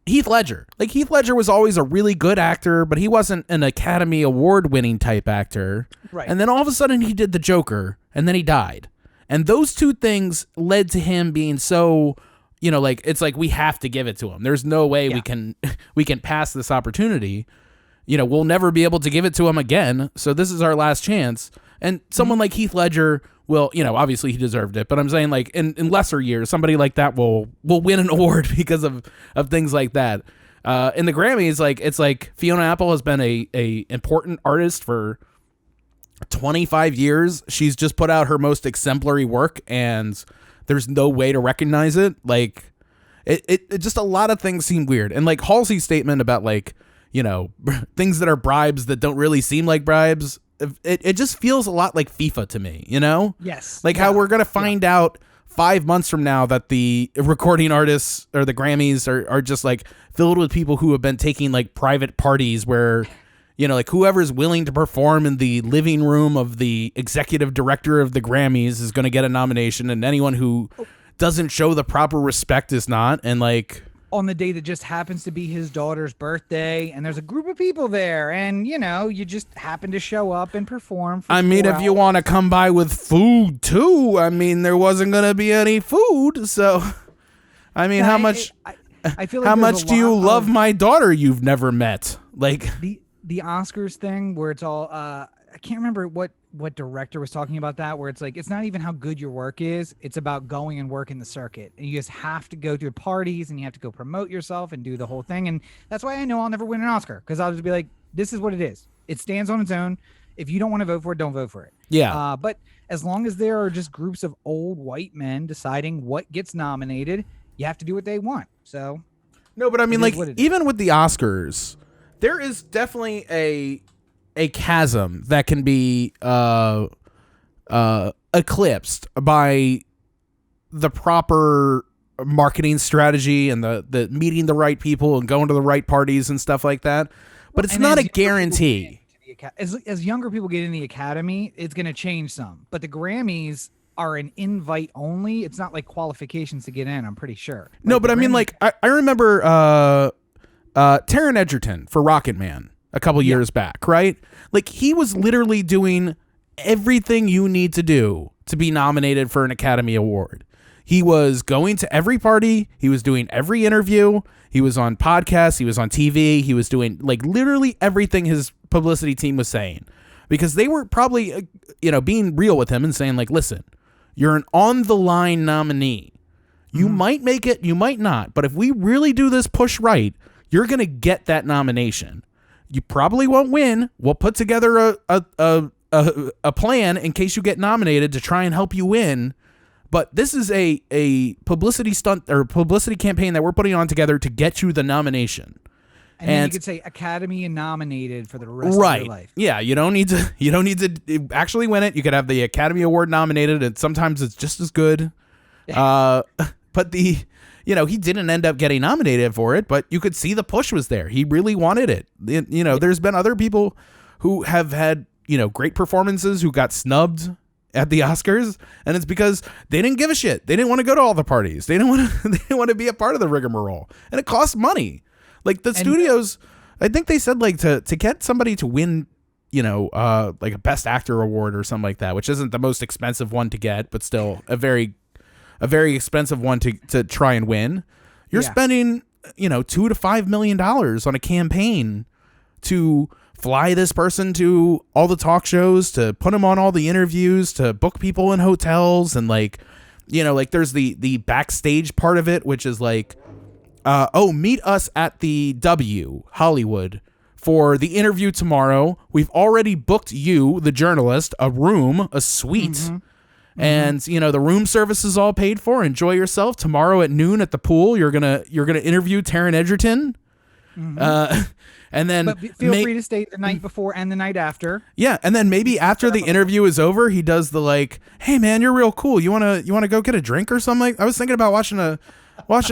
Heath Ledger. Like, Heath Ledger was always a really good actor, but he wasn't an Academy Award-winning type actor. Right. And then all of a sudden he did The Joker, and then he died. And those two things led to him being so, you know, like, it's like we have to give it to him. There's no way we can pass this opportunity. You know, we'll never be able to give it to him again, so this is our last chance. And someone like Heath Ledger will, you know, obviously he deserved it, but I'm saying like in lesser years, somebody like that will win an award because of things like that. In the Grammys, like it's like Fiona Apple has been a important artist for 25 years. She's just put out her most exemplary work, and there's no way to recognize it. Like it just a lot of things seem weird. And like Halsey's statement about like, you know, things that are bribes that don't really seem like bribes. It just feels a lot like FIFA to me, you know? Yes. Like how we're going to find out 5 months from now that the recording artists or the Grammys are just like filled with people who have been taking like private parties where, you know, like whoever's willing to perform in the living room of the executive director of the Grammys is going to get a nomination, and anyone who doesn't show the proper respect is not. And like, on the day that just happens to be his daughter's birthday, and there's a group of people there, and you know, you just happen to show up and perform for I mean, if you want to come by with food too, I mean, there wasn't going to be any food, so I mean, how much I feel like how much do you love my daughter you've never met? Like the Oscars thing where it's all I can't remember what director was talking about that, where it's like, it's not even how good your work is, it's about going and working the circuit, and you just have to go to parties and you have to go promote yourself and do the whole thing. And that's why I know I'll never win an Oscar, because I'll just be like, this is what it is, it stands on its own. If you don't want to vote for it, don't vote for it. But as long as there are just groups of old white men deciding what gets nominated, you have to do what they want. So no, but I mean, like, even with the Oscars, there is definitely a chasm that can be eclipsed by the proper marketing strategy and the meeting the right people and going to the right parties and stuff like that. But it's not a guarantee. As younger people get in the Academy, it's going to change some. But the Grammys are an invite only. It's not like qualifications to get in, I'm pretty sure. Like, no, but I mean, like, I remember Taron Egerton for Rocket Man a couple years back, right? Like, he was literally doing everything you need to do to be nominated for an Academy Award. He was going to every party. He was doing every interview. He was on podcasts. He was on TV. He was doing like literally everything his publicity team was saying, because they were probably, being real with him and saying like, listen, you're an on the line nominee. You might make it, you might not. But if we really do this push right, you're going to get that nomination. You probably won't win. We'll put together a plan in case you get nominated to try and help you win. But this is a publicity stunt or publicity campaign that we're putting on together to get you the nomination. And then you could say Academy nominated for the rest of your life. Yeah, you don't need to actually win it. You could have the Academy Award nominated, and sometimes it's just as good. But he didn't end up getting nominated for it, but you could see the push was there. He really wanted it. There's been other people who have had, great performances who got snubbed at the Oscars, and it's because they didn't give a shit. They didn't want to go to all the parties. They didn't want to be a part of the rigmarole, and it costs money. Like the studios, I think they said like to get somebody to win, like a Best Actor award or something like that, which isn't the most expensive one to get, but still a very expensive one to try and win. You're spending, $2 to $5 million on a campaign to fly this person to all the talk shows, to put him on all the interviews, to book people in hotels, and like there's the backstage part of it, which is like, meet us at the W Hollywood for the interview tomorrow. We've already booked you, the journalist, a room, a suite. And the room service is all paid for. Enjoy yourself. Tomorrow at noon at the pool, you're gonna interview Taron Egerton. And then but feel free to stay the night before and the night after. Yeah, and then maybe after the interview is over, he does the like, "Hey man, you're real cool. You wanna go get a drink or something?" Like, I was thinking about watching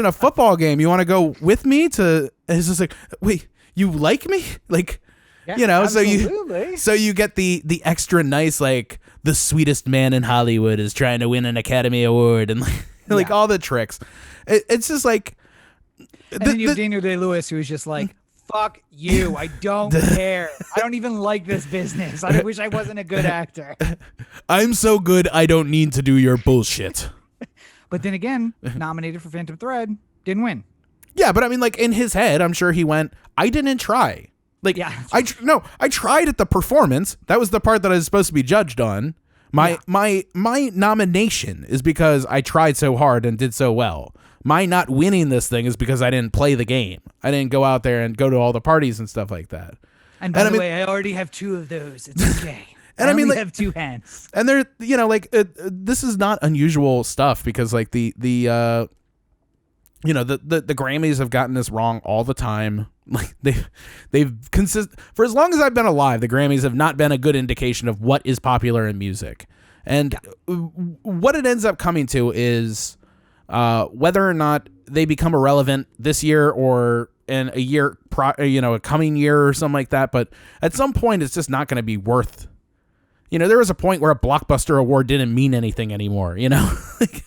a football game. You want to go with me to? And it's just like, wait, you like me? Like, absolutely. so you get the extra nice, like, the sweetest man in Hollywood is trying to win an Academy Award, and like all the tricks. It's just like, and then you have Daniel Day-Lewis, who is just like, fuck you. I don't care. I don't even like this business. I wish I wasn't a good actor. I'm so good, I don't need to do your bullshit. But then again, nominated for Phantom Thread, didn't win. Yeah, but I mean, like, in his head, I'm sure he went, I didn't try. Like, yeah, I tried at the performance. That was the part that I was supposed to be judged on. My nomination is because I tried so hard and did so well. My not winning this thing is because I didn't play the game. I didn't go out there and go to all the parties and stuff like that. And by the way, I already have 2 of those. It's okay. And I mean, like, have 2 hands. And they're, this is not unusual stuff, because like the Grammys have gotten this wrong all the time. Like they've for as long as I've been alive, the Grammys have not been a good indication of what is popular in music. And what it ends up coming to is whether or not they become irrelevant this year or in a year, a coming year or something like that. But at some point, it's just not going to be worth. There was a point where a Blockbuster award didn't mean anything anymore. Like,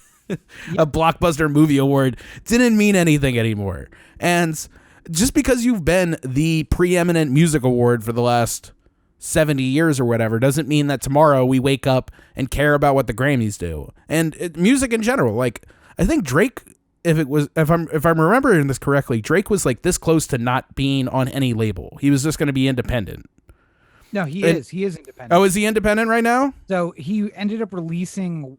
a Blockbuster movie award didn't mean anything anymore. And just because you've been the preeminent music award for the last 70 years or whatever doesn't mean that tomorrow we wake up and care about what the Grammys do. And music in general, like, I think Drake, if I'm remembering this correctly, Drake was like this close to not being on any label. He was just going to be independent. No, he is. He is independent. Oh, is he independent right now? So he ended up releasing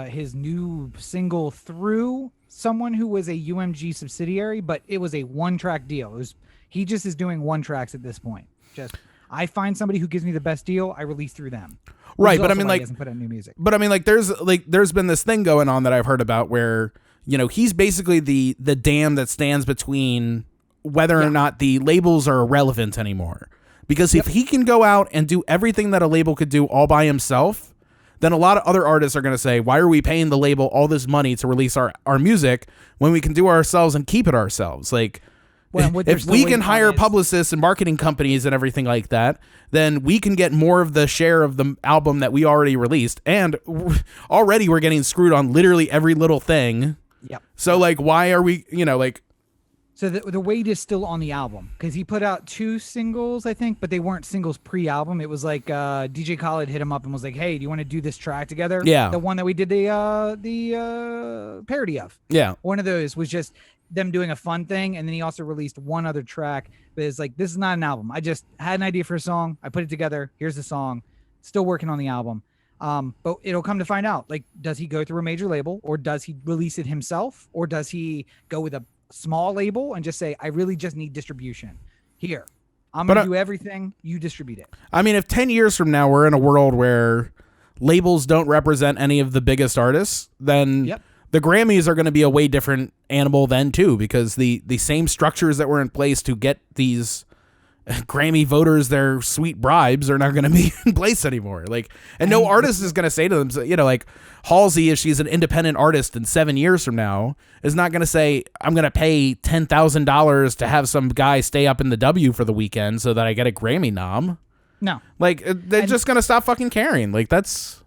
his new single through someone who was a UMG subsidiary, but it was a 1-track deal. He just is doing 1 tracks at this point. Just, I find somebody who gives me the best deal, I release through them. Right, but I mean, like, he doesn't put out new music. But I mean, like, there's been this thing going on that I've heard about where, he's basically the dam that stands between whether or not the labels are irrelevant anymore. Because if he can go out and do everything that a label could do all by himself, then a lot of other artists are going to say, why are we paying the label all this money to release our music when we can do it ourselves and keep it ourselves? Like, if we can hire publicists and marketing companies and everything like that, then we can get more of the share of the album that we already released. And already we're getting screwed on literally every little thing. Yep. So, like, why are we, So the weight is still on the album because he put out 2 singles, I think, but they weren't singles pre-album. It was like DJ Khaled hit him up and was like, "Hey, do you want to do this track together?" Yeah. The one that we did the parody of. Yeah. One of those was just them doing a fun thing, and then he also released one other track. But it's like, this is not an album. I just had an idea for a song. I put it together. Here's the song. Still working on the album. But it'll come to find out. Like, does he go through a major label, or does he release it himself, or does he go with a small label and just say, I really just need distribution here, I'm gonna do everything, you distribute it? I mean, if 10 years from now we're in a world where labels don't represent any of the biggest artists, then the Grammys are going to be a way different animal then too, because the same structures that were in place to get these Grammy voters their sweet bribes are not going to be in place anymore. Like, and no artist is going to say to them, you know, like Halsey, if she's an independent artist in 7 years from now, is not going to say, I'm going to pay $10,000 to have some guy stay up in the W for the weekend so that I get a Grammy nom. No. Like, they're just going to stop fucking caring. Like, that's...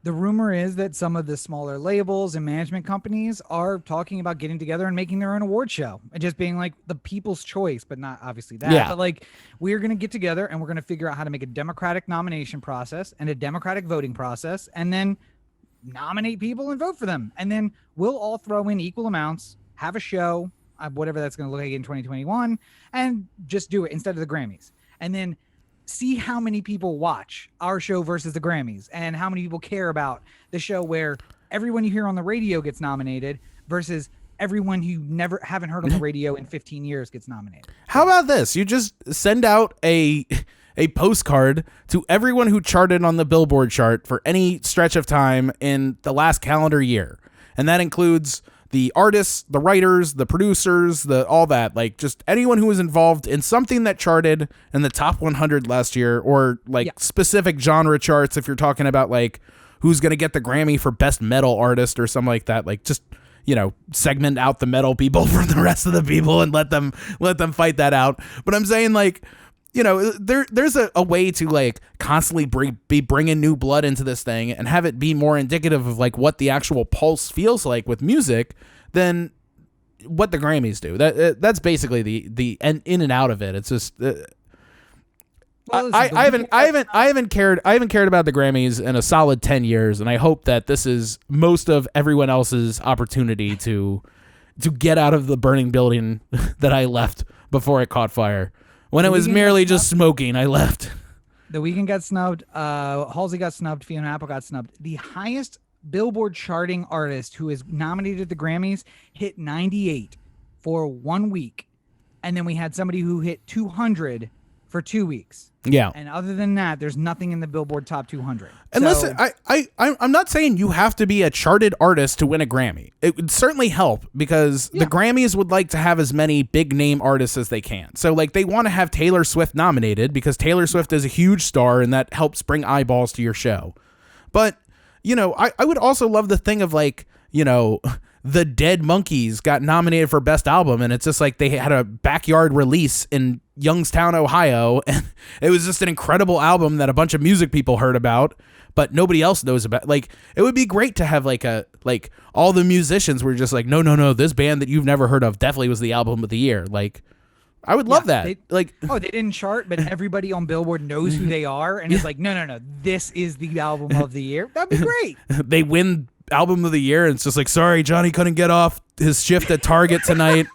The rumor is that some of the smaller labels and management companies are talking about getting together and making their own award show and just being like the people's choice, but not obviously that. Yeah. But like, we're going to get together and we're going to figure out how to make a democratic nomination process and a democratic voting process, and then nominate people and vote for them. And then we'll all throw in equal amounts, have a show, whatever that's going to look like in 2021, and just do it instead of the Grammys. And then see how many people watch our show versus the Grammys, and how many people care about the show where everyone you hear on the radio gets nominated versus everyone who never haven't heard on the radio in 15 years gets nominated. How about this? You just send out a postcard to everyone who charted on the Billboard chart for any stretch of time in the last calendar year. And that includes the artists, the writers, the producers, all that, like just anyone who was involved in something that charted in the top 100 last year, or like specific genre charts. If you're talking about like who's going to get the Grammy for best metal artist or something like that, like just, you know, segment out the metal people from the rest of the people and let them fight that out. But I'm saying, like, you know, there's a way to like constantly be bringing new blood into this thing and have it be more indicative of like what the actual pulse feels like with music than what the Grammys do. That's basically the in and out of it. It's just I haven't cared about the Grammys in a solid 10 years, and I hope that this is most of everyone else's opportunity to get out of the burning building that I left before it caught fire. When it was merely just smoking, I left. The Weeknd got snubbed. Halsey got snubbed. Fiona Apple got snubbed. The highest Billboard charting artist who is nominated at the Grammys hit 98 for 1 week. And then we had somebody who hit 200 for 2 weeks. Yeah. And other than that, there's nothing in the Billboard Top 200. And listen, I'm not saying you have to be a charted artist to win a Grammy. It would certainly help, because the Grammys would like to have as many big name artists as they can. So like they want to have Taylor Swift nominated because Taylor Swift is a huge star and that helps bring eyeballs to your show. But, you know, I would also love the thing of like, you know, the Dead Monkeys got nominated for Best Album, and it's just like they had a backyard release in Youngstown, Ohio, and it was just an incredible album that a bunch of music people heard about, but nobody else knows about. Like, it would be great to have like all the musicians were just like, no, this band that you've never heard of definitely was the album of the year. Like, I would love that. They didn't chart, but everybody on Billboard knows who they are, and it's like, no, this is the album of the year. That'd be great. They win album of the year, and it's just like, sorry, Johnny couldn't get off his shift at Target tonight.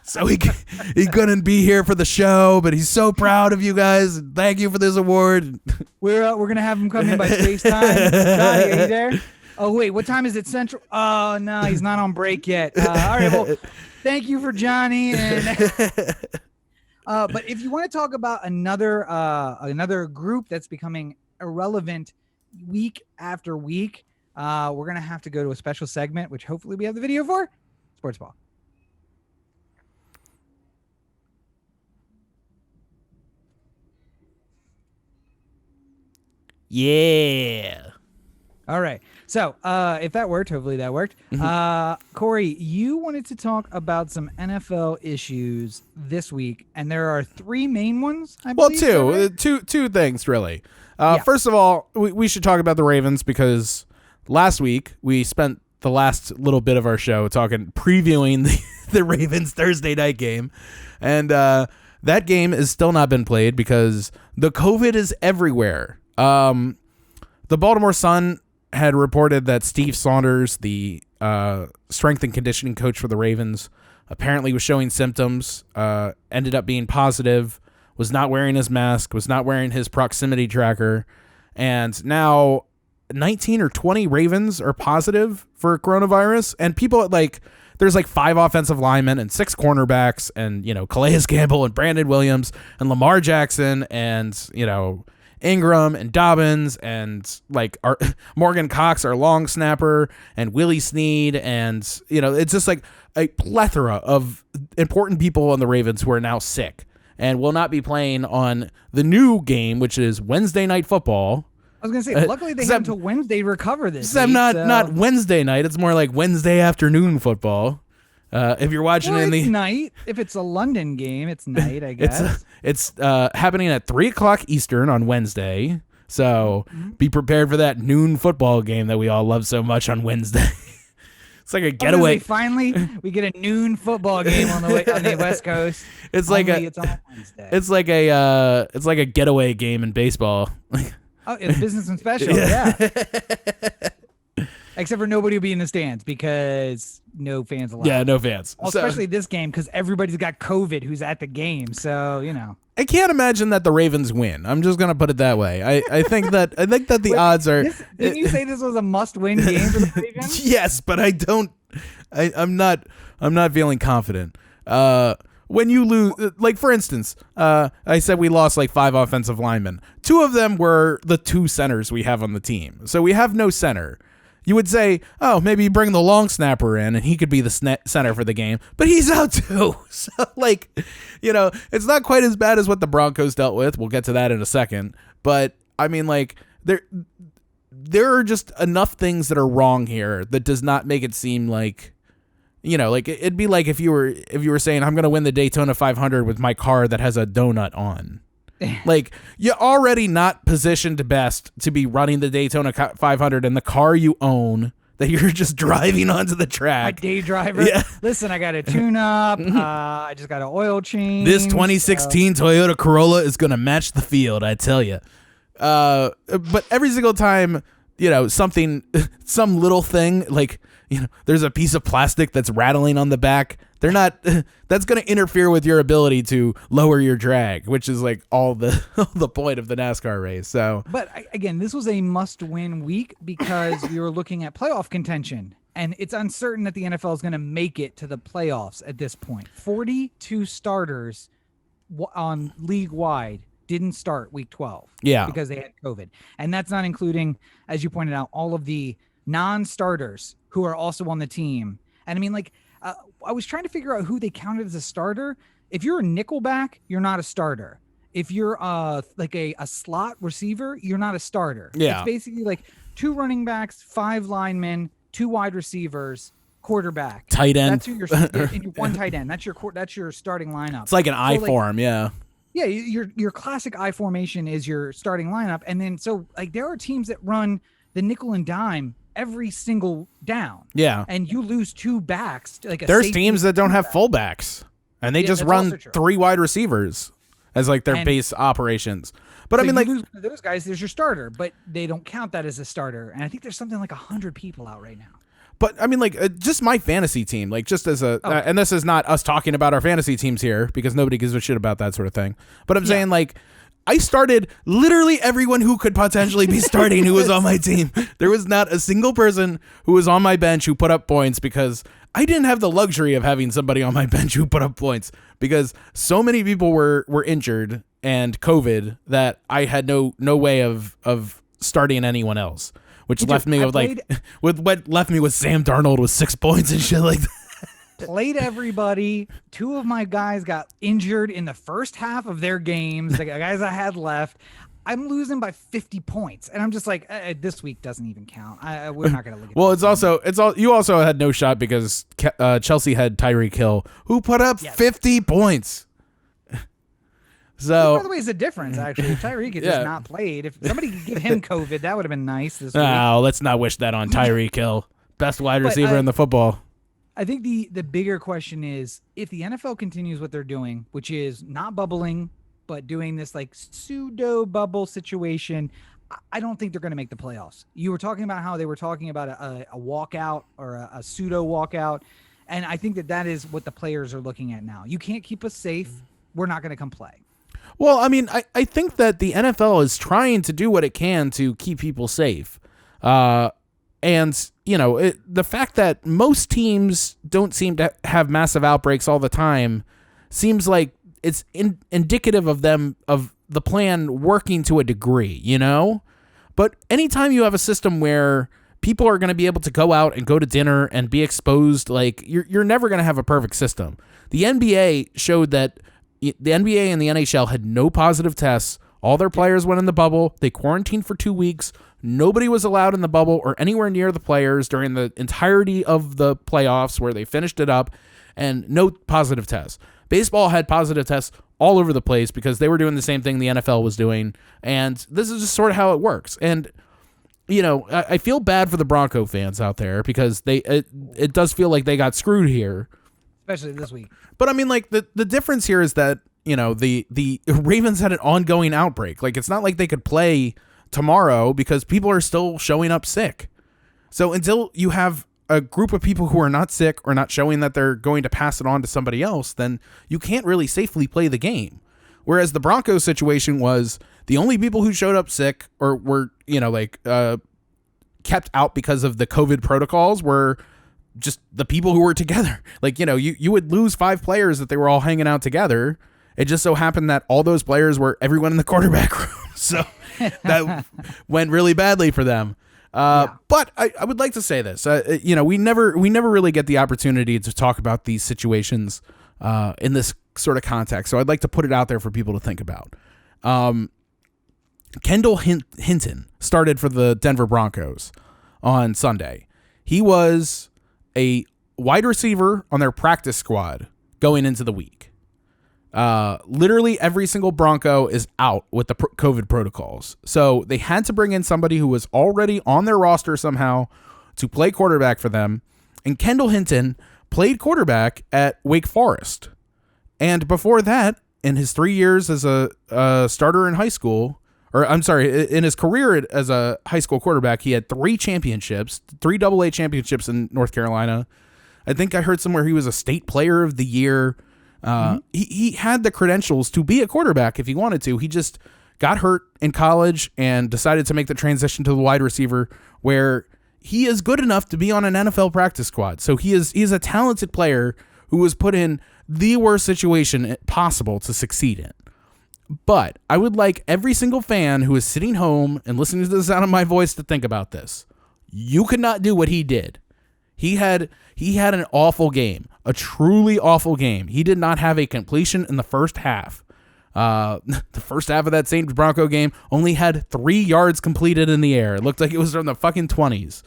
So he couldn't be here for the show, but he's so proud of you guys. Thank you for this award. We're gonna have him come in by FaceTime. Johnny, are you there? Oh wait, what time is it Central? Oh no, he's not on break yet. All right, well, thank you for Johnny. And but if you want to talk about another group that's becoming irrelevant week after week, we're gonna have to go to a special segment, which hopefully we have the video for. Sportsball. Yeah. All right. So if that worked, hopefully that worked. Corey, you wanted to talk about some NFL issues this week, and there are 3 main ones, I believe. Well, two things, really. First of all, we should talk about the Ravens, because last week we spent the last little bit of our show previewing the Ravens Thursday night game. And that game has still not been played because the COVID is everywhere. The Baltimore Sun had reported that Steve Saunders, the strength and conditioning coach for the Ravens, apparently was showing symptoms, ended up being positive, was not wearing his mask, was not wearing his proximity tracker, and now 19 or 20 Ravens are positive for coronavirus, and people there's 5 offensive linemen and 6 cornerbacks, and Calais Campbell and Brandon Williams and Lamar Jackson and Ingram and Dobbins and our Morgan Cox, our long snapper, and Willie Snead, and it's just a plethora of important people on the Ravens who are now sick and will not be playing on the new game, which is Wednesday Night Football. I was gonna say, luckily they have until Wednesday to recover this. Not Wednesday night. It's more like Wednesday afternoon football. If you're watching it's night. If it's a London game, it's night. I guess it's happening at 3:00 Eastern on Wednesday. So be prepared for that noon football game that we all love so much on Wednesday. It's like a getaway. Finally, we get a noon football game on the West Coast. It's on Wednesday. It's like a getaway game in baseball. Oh, it's business and special, yeah. Except for nobody will be in the stands because no fans allowed. Yeah, no fans. Well, especially this game because everybody's got COVID who's at the game. So, I can't imagine that the Ravens win. I'm just gonna put it that way. I think that the odds are. Didn't you say this was a must-win game for the Ravens? Yes, but I don't. I'm not feeling confident. When you lose, for instance, I said we lost 5 offensive linemen. 2 of them were the 2 centers we have on the team. So we have no center. You would say, oh, maybe you bring the long snapper in and he could be the center for the game. But he's out too. So, it's not quite as bad as what the Broncos dealt with. We'll get to that in a second. But, I mean, there are just enough things that are wrong here that does not make it seem like... it'd be like if you were saying, I'm going to win the Daytona 500 with my car that has a donut on. You're already not positioned best to be running the Daytona 500 in the car you own that you're just driving onto the track. A day driver. Yeah. Listen, I got a tune-up. I just got an oil change. This 2016 Toyota Corolla is going to match the field, I tell you. But every single time, some little thing, there's a piece of plastic that's rattling on the back. That's going to interfere with your ability to lower your drag, which is all the point of the NASCAR race. So, but again, this was a must-win week because we were looking at playoff contention, and it's uncertain that the NFL is going to make it to the playoffs at this point. 42 starters on league-wide didn't start week 12. Yeah, because they had COVID, and that's not including, as you pointed out, all of the non-starters who are also on the team. And I mean, I was trying to figure out who they counted as a starter. If you're a nickelback, you're not a starter. If you're a slot receiver, you're not a starter. Yeah. It's basically 2 running backs, 5 linemen, 2 wide receivers, quarterback, tight end. That's who you're 1 tight end. That's your starting lineup. It's like an I form, yeah. Yeah, your classic I formation is your starting lineup, and then there are teams that run the nickel and dime every single down. Yeah. And you lose 2 backs. There's teams that don't have fullbacks, and they just run 3 wide receivers as their base operations. But so I mean, you lose those guys, there's your starter, but they don't count that as a starter. And I think there's something 100 people out right now. But I mean, just my fantasy team, just as and this is not us talking about our fantasy teams here because nobody gives a shit about that sort of thing. But I'm saying I started literally everyone who could potentially be starting who was on my team. There was not a single person who was on my bench who put up points because I didn't have the luxury of having somebody on my bench who put up points because so many people were injured and COVID that I had no way of starting anyone else, which left me with Sam Darnold with 6 points and shit like that. Played everybody. 2 of my guys got injured in the first half of their games. The guys I had left, I'm losing by 50 points, and I'm just this week doesn't even count. We're not gonna look at. Well, you also had no shot because Chelsea had Tyreek Hill, who put up 50 points. So, by the way, it's a difference actually. If Tyreek had just not played, if somebody could give him COVID, that would have been nice this week. Oh, let's not wish that on Tyreek Hill. Best wide receiver in the football. I think the bigger question is, if the NFL continues what they're doing, which is not bubbling, but doing this like pseudo bubble situation, I don't think they're going to make the playoffs. You were talking about how they were talking about a walkout or a pseudo walkout. And I think that is what the players are looking at now. You can't keep us safe. We're not going to come play. Well, I mean, I think that the NFL is trying to do what it can to keep people safe. And, you know, the fact that most teams don't seem to have massive outbreaks all the time seems like it's indicative of the plan working to a degree, you know? But anytime you have a system where people are going to be able to go out and go to dinner and be exposed, like, you're never going to have a perfect system. The NBA showed that the NBA and the NHL had no positive tests. All their players went in the bubble. They quarantined for 2 weeks. Nobody was allowed in the bubble or anywhere near the players during the entirety of the playoffs where they finished it up, and no positive tests. Baseball had positive tests all over the place because they were doing the same thing the NFL was doing, and this is just sort of how it works. And, you know, I feel bad for the Bronco fans out there because it does feel like they got screwed here. Especially this week. But, I mean, like, the difference here is that, you know, the Ravens had an ongoing outbreak. Like, it's not like they could play tomorrow because people are still showing up sick. So until you have a group of people who are not sick or not showing that they're going to pass it on to somebody else, then you can't really safely play the game. Whereas the Broncos situation was the only people who showed up sick or were, you know, like, kept out because of the COVID protocols were just the people who were together. Like, you know, you would lose 5 players that they were all hanging out together. It just so happened that all those players were everyone in the quarterback room. So that went really badly for them. But I would like to say this, you know, we never really get the opportunity to talk about these situations in this sort of context. So I'd like to put it out there for people to think about. Kendall Hinton started for the Denver Broncos on Sunday. He was a wide receiver on their practice squad going into the week. Literally every single Bronco is out with the COVID protocols. So they had to bring in somebody who was already on their roster somehow to play quarterback for them. And Kendall Hinton played quarterback at Wake Forest. And before that, in his 3 years as a starter in high school, or I'm sorry, in his career as a high school quarterback, he had 3 championships, 3 AA championships in North Carolina. I think I heard somewhere he was a state player of the year. He had the credentials to be a quarterback if he wanted to. He just got hurt in college and decided to make the transition to the wide receiver, where he is good enough to be on an NFL practice squad. So he is a talented player who was put in the worst situation possible to succeed in. But I would like every single fan who is sitting home and listening to the sound of my voice to think about this. You could not do what he did. He had an awful game, a truly awful game. He did not have a completion in the first half. The first half of that same Bronco game only had 3 yards completed in the air. It looked like it was from the fucking 20s.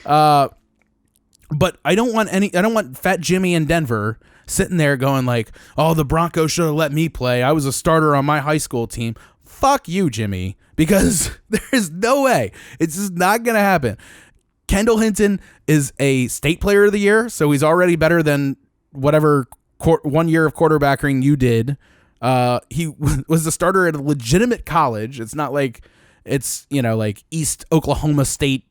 But I don't want Fat Jimmy in Denver sitting there going like, oh, the Broncos should have let me play. I was a starter on my high school team. Fuck you, Jimmy, because there's no way. It's just not going to happen. Kendall Hinton is a state player of the year, so he's already better than whatever 1 year of quarterbacking you did. He was the starter at a legitimate college. It's not like it's, you know, like East Oklahoma State,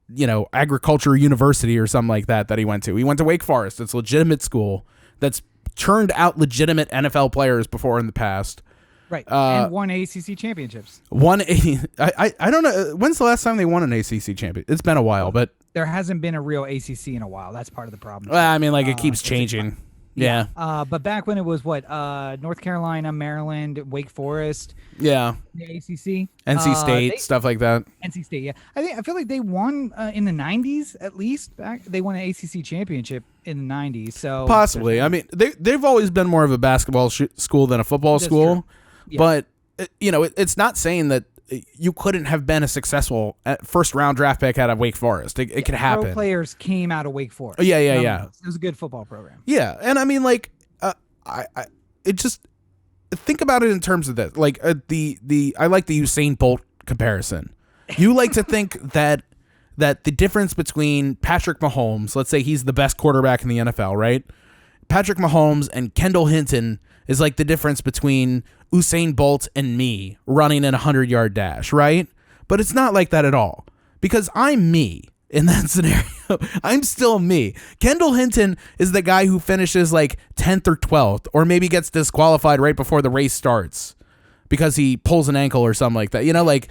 you know, Agriculture University or something like that he went to. He went to Wake Forest. It's a legitimate school that's turned out legitimate NFL players before in the past. Right, and won ACC championships. I don't know. When's the last time they won an ACC champion? It's been a while, but there hasn't been a real ACC in a while. That's part of the problem. Well, I mean, like, it keeps changing. Yeah. But back when it was North Carolina, Maryland, Wake Forest. Yeah. The ACC. NC State, stuff like that. NC State, yeah. I feel like they won in the 90s at least. They won an ACC championship in the 90s. So possibly. I mean, they've always been more of a basketball school than a football school. True. Yeah. But, you know, it's not saying that you couldn't have been a successul first round draft pick out of Wake Forest. It could happen. Pro players came out of Wake Forest. Yeah. It was a good football program. Yeah, and I mean, like, it just think about it in terms of this. Like, I like the Usain Bolt comparison. You like to think that that the difference between Patrick Mahomes, let's say he's the best quarterback in the NFL, right? Patrick Mahomes and Kendall Hinton is like the difference between Usain Bolt and me running in a 100-yard dash, right? But it's not like that at all, because I'm me in that scenario. I'm still me. Kendall Hinton is the guy who finishes like 10th or 12th, or maybe gets disqualified right before the race starts because he pulls an ankle or something like that. You know, like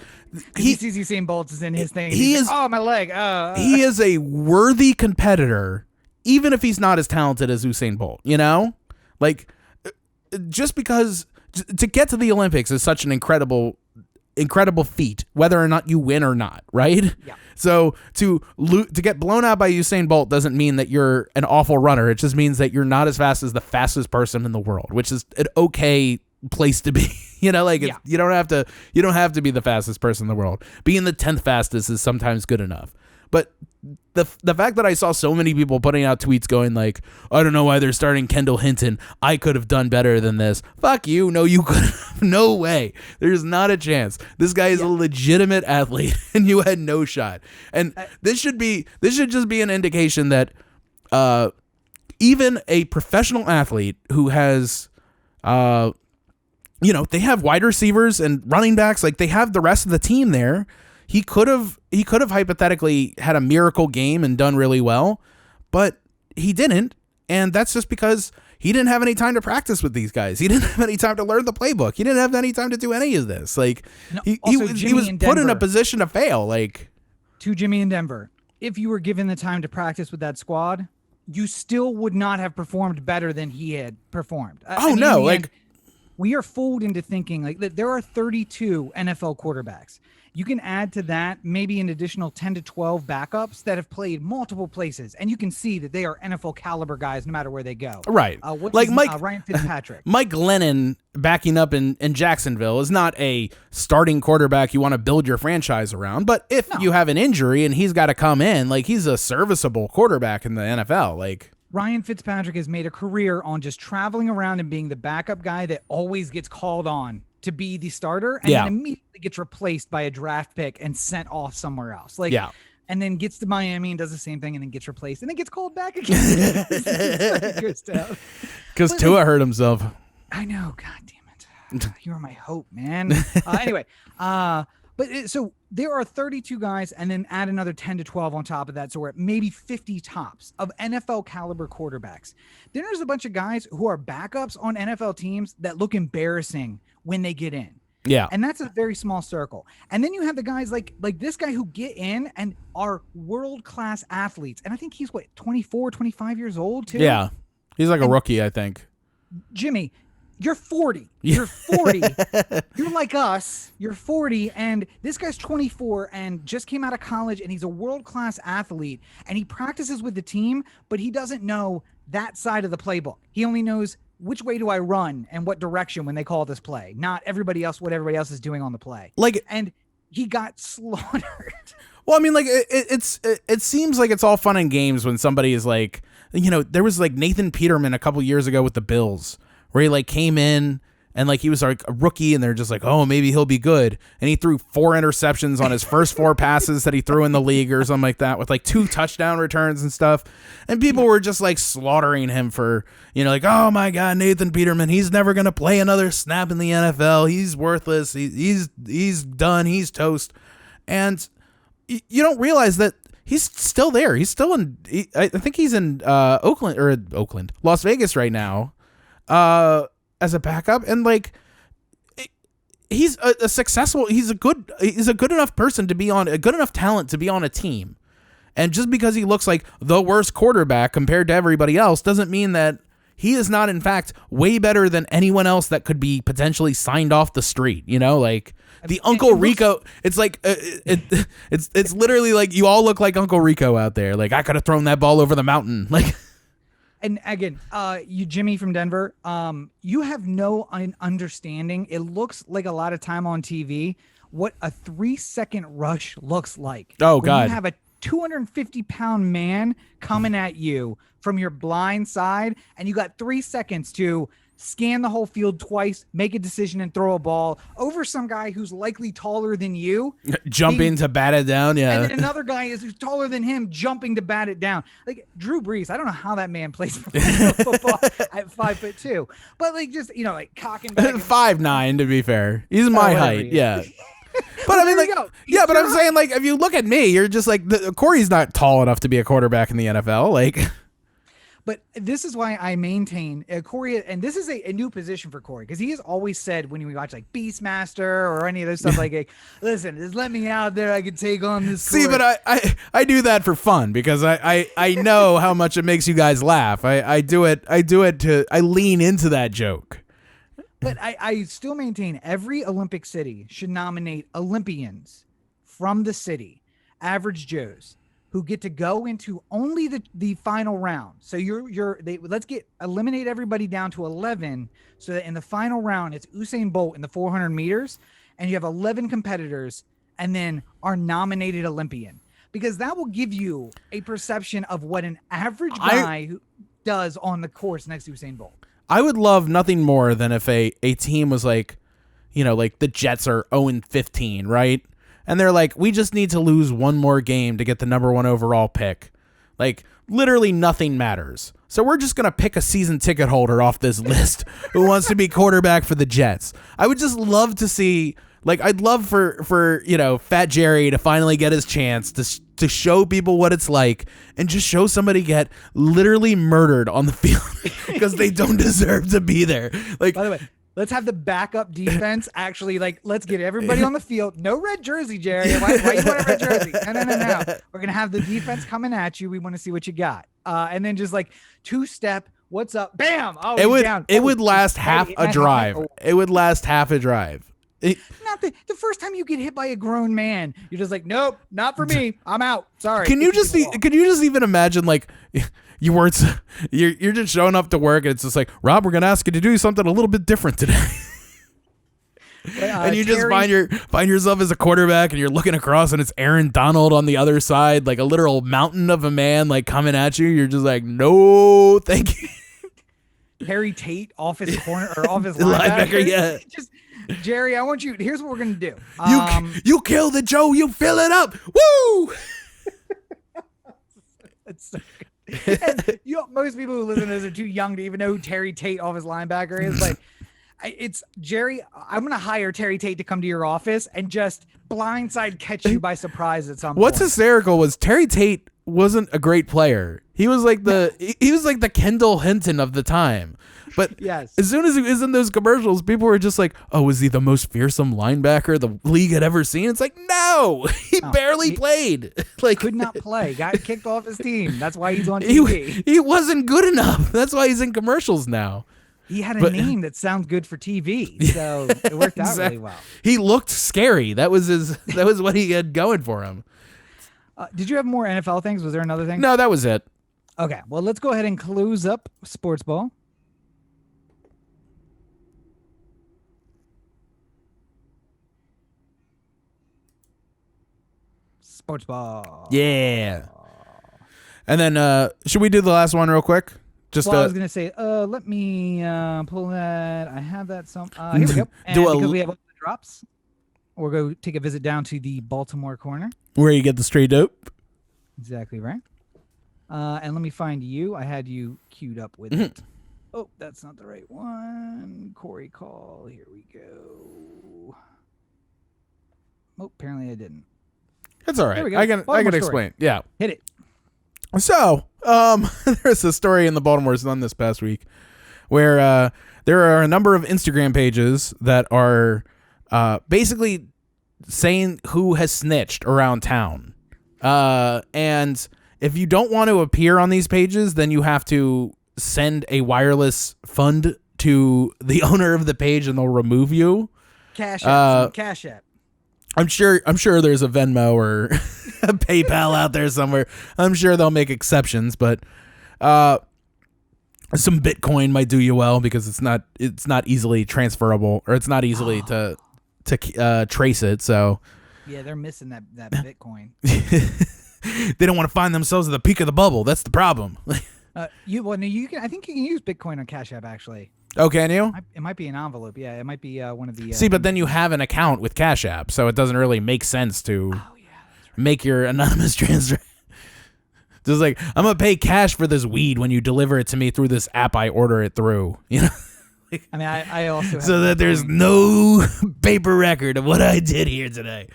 he sees Usain Bolt is in his thing. He is, like, oh, my leg. He is a worthy competitor, even if he's not as talented as Usain Bolt, you know? Like, just because to get to the Olympics is such an incredible feat, whether or not you win or not, right? Yeah. So to get blown out by Usain Bolt doesn't mean that you're an awful runner. It just means that you're not as fast as the fastest person in the world, which is an okay place to be. You know, like you don't have to be the fastest person in the world. Being the 10th fastest is sometimes good enough. But the fact that I saw so many people putting out tweets going like, I don't know why they're starting Kendall Hinton. I could have done better than this. Fuck you. No, you couldn't. No way. There's not a chance. This guy is a legitimate athlete, and you had no shot. And this should just be an indication that even a professional athlete who has they have wide receivers and running backs, like they have the rest of the team there. He could have hypothetically had a miracle game and done really well, but he didn't. And that's just because he didn't have any time to practice with these guys. He didn't have any time to learn the playbook. He didn't have any time to do any of this. Like he was put in a position to fail. Like, to Jimmy in Denver, if you were given the time to practice with that squad, you still would not have performed better than he had performed. We are fooled into thinking like that there are 32 NFL quarterbacks. You can add to that maybe an additional 10 to 12 backups that have played multiple places, and you can see that they are NFL caliber guys no matter where they go. Right. Ryan Fitzpatrick. Mike Glennon backing up in Jacksonville is not a starting quarterback you want to build your franchise around, but if you have an injury and he's got to come in, like he's a serviceable quarterback in the NFL. Like Ryan Fitzpatrick has made a career on just traveling around and being the backup guy that always gets called on to be the starter and then immediately gets replaced by a draft pick and sent off somewhere else. And then gets to Miami and does the same thing and then gets replaced and then gets called back again. Good stuff. Because Tua hurt himself. I know. God damn it. You are my hope, man. So there are 32 guys and then add another 10 to 12 on top of that. So we're at maybe 50 tops of NFL caliber quarterbacks. Then there's a bunch of guys who are backups on NFL teams that look embarrassing when they get in. Yeah. And that's a very small circle. And then you have the guys like this guy who get in and are world-class athletes. And I think he's 24, 25 years old too. Yeah. He's like a rookie, I think. Jimmy, you're 40. You're 40. You're like us. You're 40. And this guy's 24 and just came out of college, and he's a world-class athlete. And he practices with the team, but he doesn't know that side of the playbook. He only knows which way do I run and what direction when they call this play, not what everybody else is doing on the play. And he got slaughtered. Well, I mean, like it seems like it's all fun and games when somebody is like, there was like Nathan Peterman a couple years ago with the Bills, where he like came in and like he was like a rookie and they're just like, oh, maybe he'll be good. And he threw 4 interceptions on his first 4 passes that he threw in the league or something like that, with like 2 touchdown returns and stuff. And people were just like slaughtering him for, like, oh my God, Nathan Peterman, he's never going to play another snap in the NFL. He's worthless. He's done. He's toast. And you don't realize that he's still there. He's still I think he's in Las Vegas right now. As a backup, and like he's a successful, he's a good enough person to be on, a good enough talent to be on a team. And just because he looks like the worst quarterback compared to everybody else doesn't mean that he is not in fact way better than anyone else that could be potentially signed off the street. Like the Uncle Rico, it's like it's literally like you all look like Uncle Rico out there. Like I could have thrown that ball over the mountain. Like. And again, you, Jimmy from Denver, you have no understanding. It looks like a lot of time on TV what a 3-second rush looks like. Oh, when God. You have a 250-pound man coming at you from your blind side, and you got 3 seconds to scan the whole field twice, make a decision, and throw a ball over some guy who's likely taller than you. Jumping to bat it down, yeah. And then another guy who's taller than him jumping to bat it down. Like Drew Brees, I don't know how that man plays football at 5'2", but like just like cocking back. 5'9", to be fair, he's my height, yeah. But Well, I mean, there like, you go. yeah, but I'm You're saying, like, if you look at me, you're just like, Corey's not tall enough to be a quarterback in the NFL. Like, But this is why I maintain Corey, and this is a new position for Corey, because he has always said when we watch like Beastmaster or any of those stuff, like, listen, just let me out there, I can take on this. see, Corey. but I do that for fun because I know how much it makes you guys laugh. I lean into that joke. But I still maintain every Olympic city should nominate Olympians from the city, average Joes, who get to go into only the final round. So let's eliminate everybody down to 11, so that in the final round it's Usain Bolt in the 400 meters, and you have 11 competitors, and then our nominated Olympian, because that will give you a perception of what an average guy who does on the course next to Usain Bolt. I would love nothing more than if a team was like, like the Jets are 0-15, right? And they're like, we just need to lose one more game to get the number 1 overall pick. Like, literally nothing matters. So we're just going to pick a season ticket holder off this list who wants to be quarterback for the Jets. I would just love to see, like, I'd love for Fat Jerry to finally get his chance to show people what it's like and just show somebody get literally murdered on the field because they don't deserve to be there. Like, by the way, let's have the backup defense actually, like, let's get everybody on the field. No red jersey, Jerry. Why you want a red jersey? No. We're going to have the defense coming at you. We want to see what you got. And then just like two-step, what's up? Bam! Oh, it would down. it would last half a drive. It would last half a drive. Not the first time you get hit by a grown man, you're just like, nope, not for me. I'm out. Sorry. Can you just even imagine, like, you're just showing up to work and it's just like, Rob, we're gonna ask you to do something a little bit different today. And you just find yourself as a quarterback and you're looking across and it's Aaron Donald on the other side, like a literal mountain of a man, like, coming at you. You're just like, no, thank you. Harry Tate off his corner or off his linebacker. Yeah. Just Jerry, I want you. Here's what we're gonna do. You kill the Joe, you fill it up. Woo! It's so good. And, most people who listen to this are too young to even know who Terry Tate off his linebacker is. Like, it's Jerry. I'm gonna hire Terry Tate to come to your office and just blindside catch you by surprise at some point. What's hysterical was Terry Tate wasn't a great player. He was like the Kendall Hinton of the time. But yes, as soon as he was in those commercials, people were just like, "Oh, is he the most fearsome linebacker the league had ever seen?" It's like, no, he barely played. Like, could not play. Got kicked off his team. That's why he's on TV. He wasn't good enough. That's why he's in commercials now. He had a name that sounds good for TV, so it worked out really well. He looked scary. That was what he had going for him. Did you have more NFL things? Was there another thing? No, that was it. Okay, well, let's go ahead and close up Sportsball. Sportsball. Yeah. And then should we do the last one real quick? Just I was gonna say, let me pull that. I have that here we go. And because we have all the drops, we'll go take a visit down to the Baltimore Corner, where you get the straight dope. Exactly right. And let me find you. I had you queued up with it. Oh, that's not the right one. Corey call. Here we go. Oh, apparently I didn't. It's all right. I can explain. Yeah. Hit it. So, there's a story in the Baltimore Sun this past week where there are a number of Instagram pages that are basically saying who has snitched around town. And if you don't want to appear on these pages, then you have to send a wireless fund to the owner of the page and they'll remove you. Cash App. I'm sure there's a Venmo or a PayPal out there somewhere. I'm sure they'll make exceptions, but some Bitcoin might do you well because it's not easily transferable, or it's not easily to trace it. So yeah, they're missing that Bitcoin. They don't want to find themselves at the peak of the bubble. That's the problem. I think you can use Bitcoin on Cash App actually. Oh, can you? It might be an envelope. Yeah, it might be one of the. See, but then you have an account with Cash App, so it doesn't really make sense to make your anonymous transfer. Just like, I'm going to pay cash for this weed when you deliver it to me through this app I order it through. You know? I mean, I also have so that there's no paper record of what I did here today.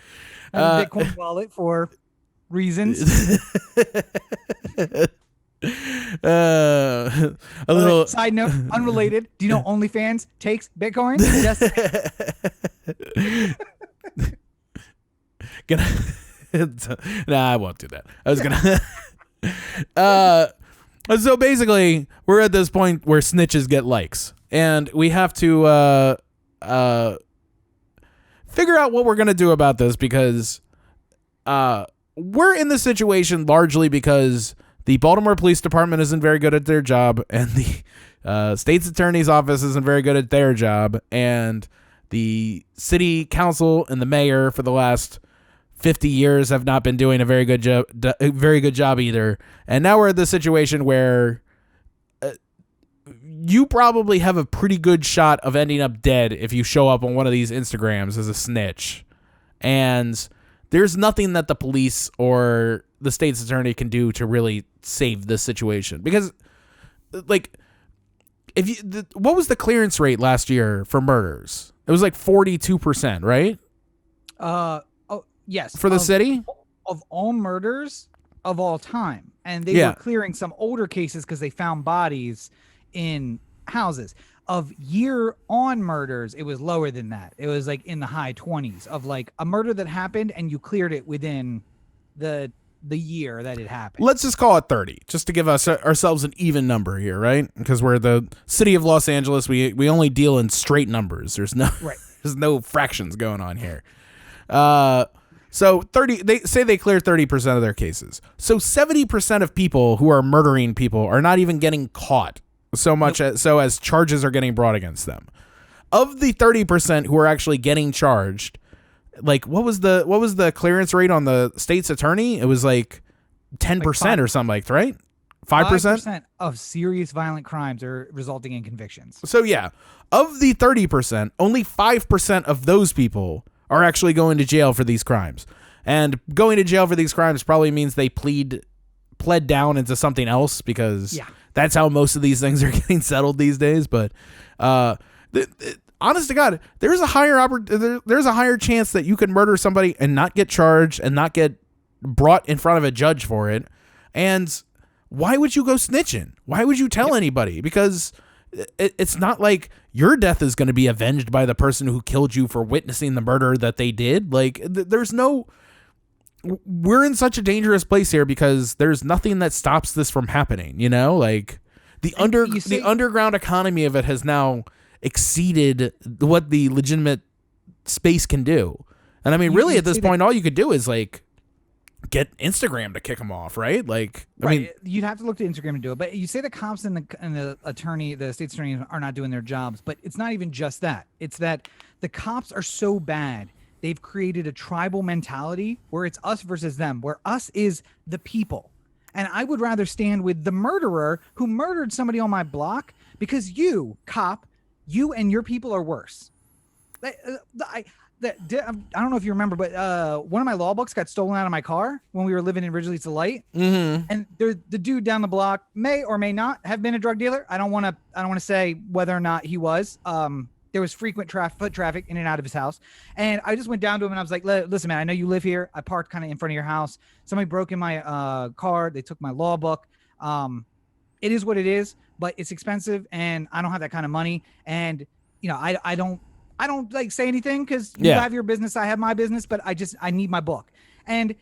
I have a Bitcoin wallet for reasons. A little side note, unrelated. Do you know OnlyFans takes Bitcoin? Yes. Nah, I won't do that. I was gonna. So basically, we're at this point where snitches get likes, and we have to figure out what we're gonna do about this, because we're in this situation largely because the Baltimore Police Department isn't very good at their job, and the state's attorney's office isn't very good at their job, and the city council and the mayor for the last 50 years have not been doing a very good job either. And now we're in the situation where you probably have a pretty good shot of ending up dead if you show up on one of these Instagrams as a snitch. And there's nothing that the police or the state's attorney can do to really save this situation, because like, what was the clearance rate last year for murders? It was like 42%, right? Yes. For the city? Of all murders of all time. And they were clearing some older cases because they found bodies in houses. Of year-on murders, it was lower than that. It was like in the high 20s of like a murder that happened and you cleared it within the year that it happened. Let's just call it 30, just to give ourselves an even number here, right? Because we're the city of Los Angeles. We only deal in straight numbers. There's no fractions going on here. So 30, they say they clear 30% of their cases. So 70% of people who are murdering people are not even getting caught so much as charges are getting brought against them. Of the 30% who are actually getting charged, like what was the clearance rate on the state's attorney? It was like 10% or something, like, right? 5% of serious violent crimes are resulting in convictions. So yeah, of the 30%, only 5% of those people are actually going to jail for these crimes. And going to jail for these crimes probably means they pled down into something else, because that's how most of these things are getting settled these days. But honest to God, there's a higher chance that you could murder somebody and not get charged and not get brought in front of a judge for it. And why would you go snitching? Why would you tell anybody? Because it's not like your death is going to be avenged by the person who killed you for witnessing the murder that they did. Like, we're in such a dangerous place here because there's nothing that stops this from happening, you know? Like, the underground economy of it has now exceeded what the legitimate space can do. And I mean, really at this point, all you could do is like get Instagram to kick them off, right? Like, I mean, you'd have to look to Instagram to do it. But you say the cops and the state's attorney are not doing their jobs, but it's not even just that. It's that the cops are so bad. They've created a tribal mentality where it's us versus them, where us is the people. And I would rather stand with the murderer who murdered somebody on my block, because you, cop, you and your people are worse. I don't know if you remember, but one of my law books got stolen out of my car when we were living in Ridgely's Delight. Mm-hmm. And the dude down the block may or may not have been a drug dealer. I don't want to say whether or not he was. There was frequent foot traffic in and out of his house. And I just went down to him and I was like, listen, man, I know you live here. I parked kind of in front of your house. Somebody broke in my car. They took my law book. It is what it is, but it's expensive and I don't have that kind of money. And, you know, I don't like say anything because you have your business. I have my business, but I need my book. And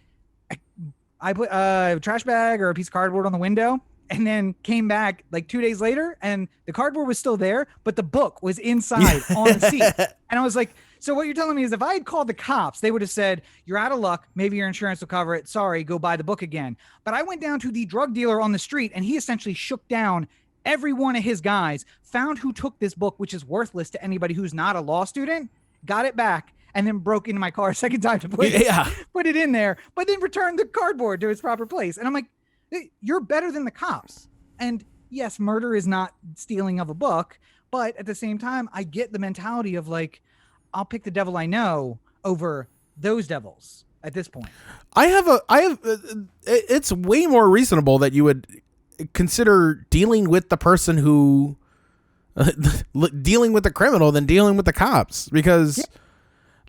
I put a trash bag or a piece of cardboard on the window, and then came back like 2 days later and the cardboard was still there, but the book was inside on the seat. And I was like, so what you're telling me is if I had called the cops, they would have said, you're out of luck. Maybe your insurance will cover it. Sorry, go buy the book again. But I went down to the drug dealer on the street and he essentially shook down every one of his guys, found who took this book, which is worthless to anybody who's not a law student, got it back, and then broke into my car a second time to put it in there, but then returned the cardboard to its proper place. And I'm like, hey, you're better than the cops. And yes, murder is not stealing of a book, But at the same time, I get the mentality of like, I'll pick the devil I know over those devils at this point. It's way more reasonable that you would consider dealing with the person who, dealing with the criminal than dealing with the cops. Because,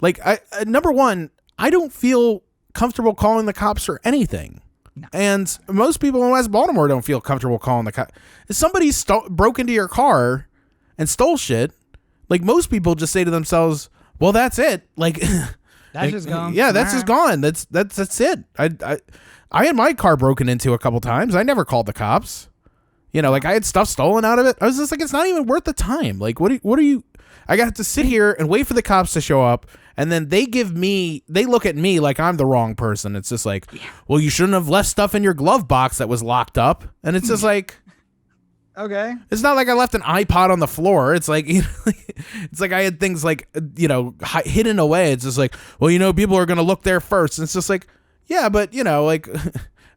like, number one, I don't feel comfortable calling the cops for anything. No. And most people in West Baltimore don't feel comfortable calling the cops. If somebody broke into your car and stole shit, like, most people just say to themselves, well, that's it. Like, that's just gone. Yeah, that's just gone. That's it. I had my car broken into a couple times. I never called the cops. You know, like, I had stuff stolen out of it. I was just like, it's not even worth the time. Like, what are you? I got to sit here and wait for the cops to show up, and then they look at me like I'm the wrong person. It's just like, well, you shouldn't have left stuff in your glove box that was locked up. And it's just like, okay. It's not like I left an iPod on the floor. It's like, you know, it's like I had things like, you know, hidden away. It's just like, well, you know, people are going to look there first. And it's just like, yeah, but, you know, like,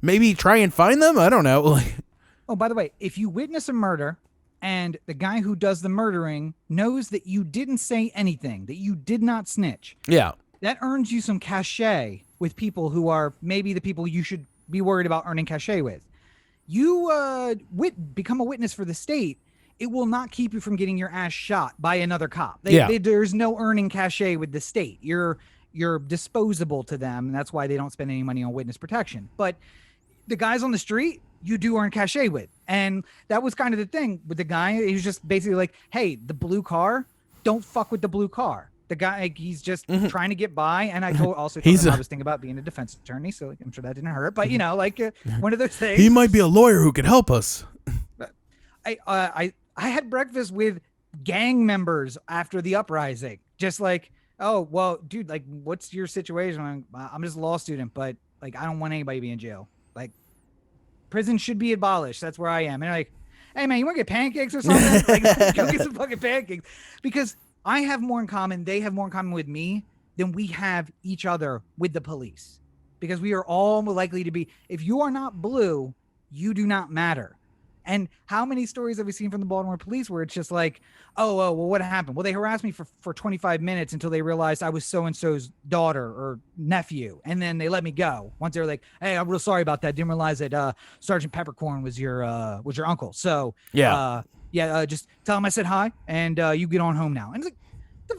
maybe try and find them. I don't know. Like, oh, by the way, if you witness a murder and the guy who does the murdering knows that you didn't say anything, that you did not snitch. Yeah. That earns you some cachet with people who are maybe the people you should be worried about earning cachet with. You become a witness for the state, it will not keep you from getting your ass shot by another cop. There's no earning cachet with the state. You're disposable to them, and that's why they don't spend any money on witness protection. But the guys on the street, you do earn cachet with. And that was kind of the thing with the guy. He was just basically like, hey, the blue car, don't fuck with the blue car. The guy, like, he's just trying to get by. And I told him I was thinking about being a defense attorney, so like, I'm sure that didn't hurt. But, you know, like one of those things. He might be a lawyer who could help us. I had breakfast with gang members after the uprising. Just like, oh, well, dude, like, what's your situation? I'm just a law student, but, like, I don't want anybody to be in jail. Like, prison should be abolished. That's where I am. And like, hey, man, you want to get pancakes or something? Like, go get some fucking pancakes. Because I have more in common, they have more in common with me than we have each other with the police. Because we are all more likely to be, if you are not blue, you do not matter. And how many stories have we seen from the Baltimore police where it's just like, oh, well, what happened? Well, they harassed me for 25 minutes until they realized I was so-and-so's daughter or nephew. And then they let me go. Once they were like, hey, I'm real sorry about that. Didn't realize that Sergeant Peppercorn was your uncle. So, just tell him I said hi and you get on home now. And it's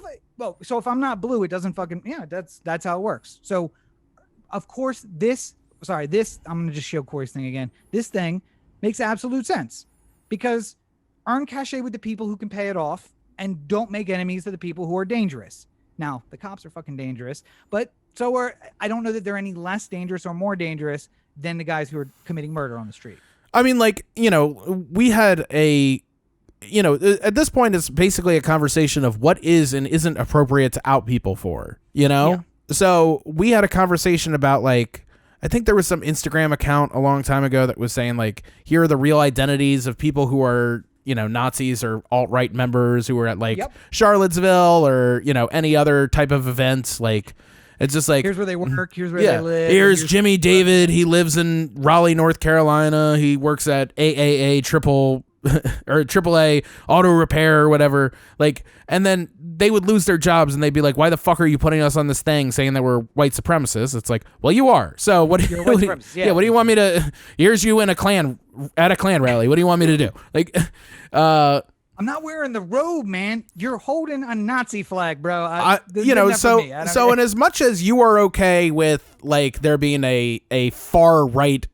like, well, so if I'm not blue, it doesn't fucking, that's how it works. So, of course, I'm going to just show Corey's thing again. This thing makes absolute sense because earn cachet with the people who can pay it off and don't make enemies of the people who are dangerous. Now, the cops are fucking dangerous, but I don't know that they're any less dangerous or more dangerous than the guys who are committing murder on the street. I mean, like, you know, we had at this point, it's basically a conversation of what is and isn't appropriate to out people for, you know? Yeah. So we had a conversation about, like, I think there was some Instagram account a long time ago that was saying, like, here are the real identities of people who are, you know, Nazis or alt-right members who were at, like, Charlottesville or, you know, any other type of event. Like, it's just like, here's where they work, here's where they live. Here's Jimmy David. He lives in Raleigh, North Carolina. He works at AAA or AAA auto repair or whatever. Like, and then they would lose their jobs and they'd be like, why the fuck are you putting us on this thing saying that we're white supremacists? It's like, well, you are. So what do you what do you want me to, here's you in at a Klan rally. What do you want me to do? Like, I'm not wearing the robe, man. You're holding a Nazi flag, bro. And as much as you are okay with, like, there being a far right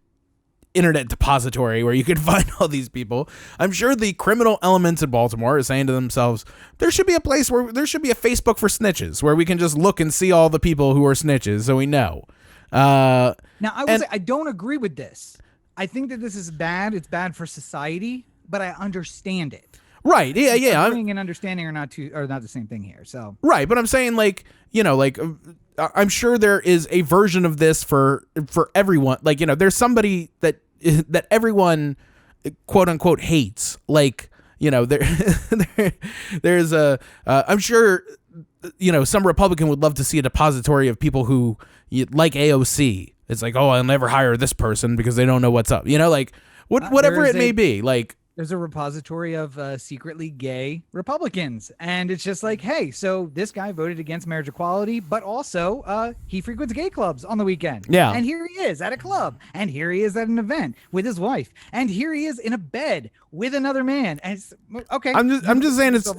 internet depository where you can find all these people, I'm sure the criminal elements in Baltimore are saying to themselves, there should be a place where there should be a Facebook for snitches where we can just look and see all the people who are snitches so we know. Now, I will say I don't agree with this. I think that this is bad. It's bad for society, but I understand it. Right. Yeah. Agreeing and understanding are not the same thing here. So right, but I'm saying, like, you know, like, I'm sure there is a version of this for everyone. Like, you know, there's somebody that everyone quote unquote hates. Like, you know, there's I'm sure, you know, some Republican would love to see a depository of people who like AOC. It's like, oh, I'll never hire this person because they don't know what's up. You know, like whatever it may be. Like, there's a repository of secretly gay Republicans, and it's just like, hey, so this guy voted against marriage equality, but also he frequents gay clubs on the weekend. Yeah. And here he is at a club, and here he is at an event with his wife, and here he is in a bed with another man. And it's, okay, I'm just saying it's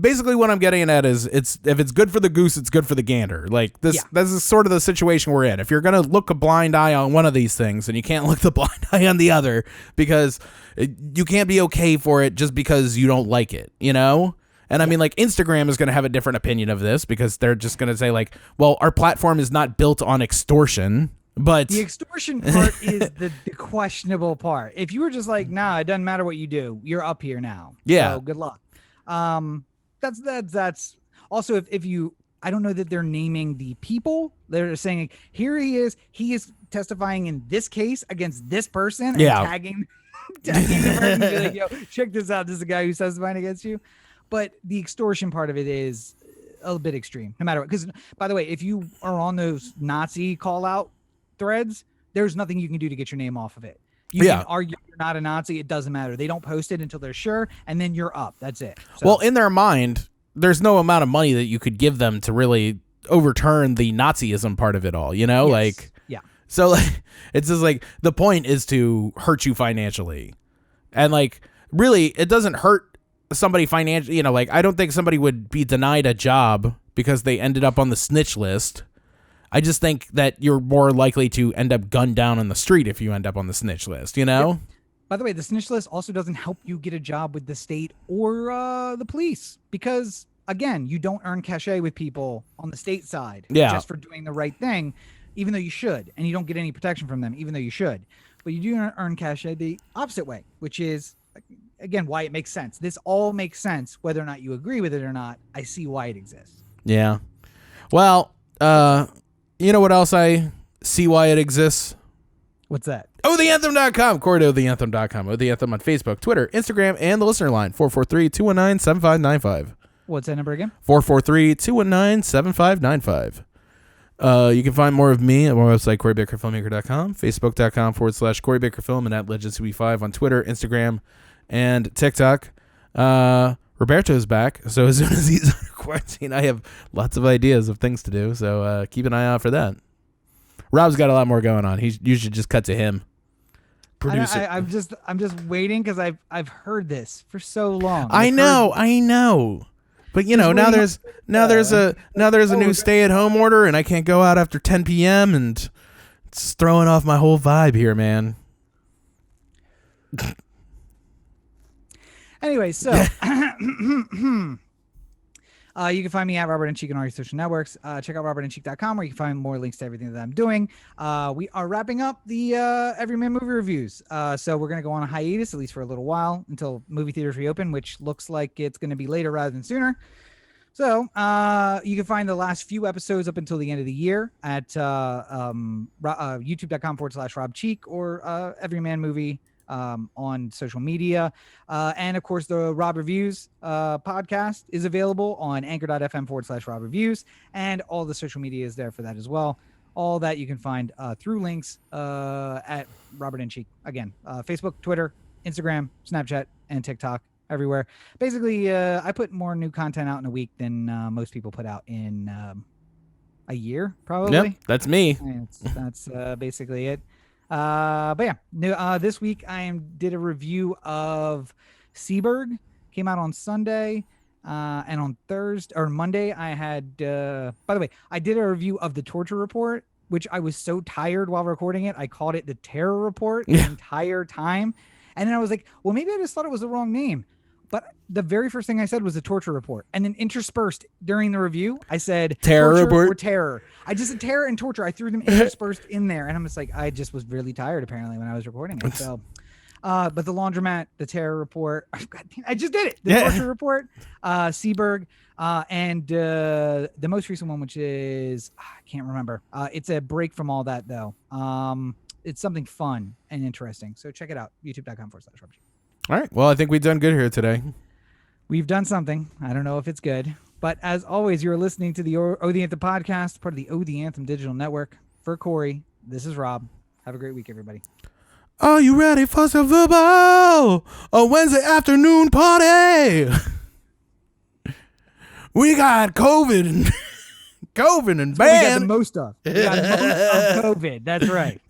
basically what I'm getting at is if it's good for the goose, it's good for the gander. Like this is sort of the situation we're in. If you're gonna look a blind eye on one of these things, and you can't look the blind eye on the other, because you can't be okay for it just because you don't like it, you know? And I mean, like, Instagram is going to have a different opinion of this because they're just going to say, like, well, our platform is not built on extortion, but the extortion part is the questionable part. If you were just like, nah, it doesn't matter what you do, you're up here now. Yeah. So good luck. That's also if you, I don't know that they're naming the people. They're saying, here he is testifying in this case against this person, and tagging the person, be like, yo, check this out. This is a guy who's testifying against you. But the extortion part of it is a bit extreme, no matter what. Because, by the way, if you are on those Nazi call-out threads, there's nothing you can do to get your name off of it. You can argue you're not a Nazi. It doesn't matter. They don't post it until they're sure, and then you're up. That's it. So, well, in their mind, there's no amount of money that you could give them to really overturn the Nazism part of it all, you know? yes. Like, yeah. so like, it's just like the point is to hurt you financially. And like, really, it doesn't hurt somebody financially, you know, like, I don't think somebody would be denied a job because they ended up on the snitch list. I just think that you're more likely to end up gunned down on the street if you end up on the snitch list, you know? Yep. By the way, the snitch list also doesn't help you get a job with the state or the police because, again, you don't earn cachet with people on the state side just for doing the right thing, even though you should. And you don't get any protection from them, even though you should. But you do earn cachet the opposite way, which is, again, why it makes sense. This all makes sense, whether or not you agree with it or not. I see why it exists. Yeah. Well, you know what else I see why it exists? What's that? OTheAnthem.com. Corey to OTheAnthem.com. O The Anthem on Facebook, Twitter, Instagram, and the listener line. 443-219-7595. What's that number again? 443-219-7595. You can find more of me at my website, CoreyBakerFilmmaker.com, Facebook.com/CoreyBakerFilm, and at LegendsUB5 on Twitter, Instagram, and TikTok. Roberto's back, so as soon as he's on quarantine, I have lots of ideas of things to do, so keep an eye out for that. Rob's got a lot more going on. You should just cut to him. I'm just waiting because I've heard this for so long. I know. But you know, now there's a new stay-at-home order, and I can't go out after 10 p.m. and it's throwing off my whole vibe here, man. Anyway, so you can find me at Robert and Cheek on all your social networks. Check out robertandcheek.com where you can find more links to everything that I'm doing. We are wrapping up the Everyman movie reviews. So we're going to go on a hiatus, at least for a little while, until movie theaters reopen, which looks like it's going to be later rather than sooner. So you can find the last few episodes up until the end of the year at youtube.com/Rob Cheek or Everyman Movie on social media. And of course, the Rob Reviews podcast is available on anchor.fm/Rob Reviews, and all the social media is there for that as well. All that you can find through links at Robert and Cheek. Again, Facebook, Twitter, Instagram, Snapchat, and TikTok, everywhere. Basically, I put more new content out in a week than most people put out in a year, probably. Yep, that's me. That's basically it. But yeah, this week I did a review of Seberg. Came out on Sunday, and on Thursday or Monday I had. By the way, I did a review of The Torture Report, which I was so tired while recording it, I called it The Terror Report the entire time, and then I was like, well, maybe I just thought it was the wrong name. But the very first thing I said was The Torture Report. And then interspersed during the review, I said Terror Report or Terror. I just said terror and torture. I threw them interspersed in there. And I'm just like, I just was really tired apparently when I was recording it. So, but The Laundromat, The Terror Report, I just did it. The Torture Report, Seberg, and the most recent one, which is, I can't remember. It's a break from all that though. It's something fun and interesting. So check it out. youtube.com/Rob. All right. Well, I think we've done good here today. We've done something. I don't know if it's good. But as always, you're listening to the O The Anthem podcast, part of the O The Anthem digital network. For Corey, this is Rob. Have a great week, everybody. Are you ready for some football? A Wednesday afternoon party. We got COVID and COVID and We got the band. most of. We got the most of COVID. That's right.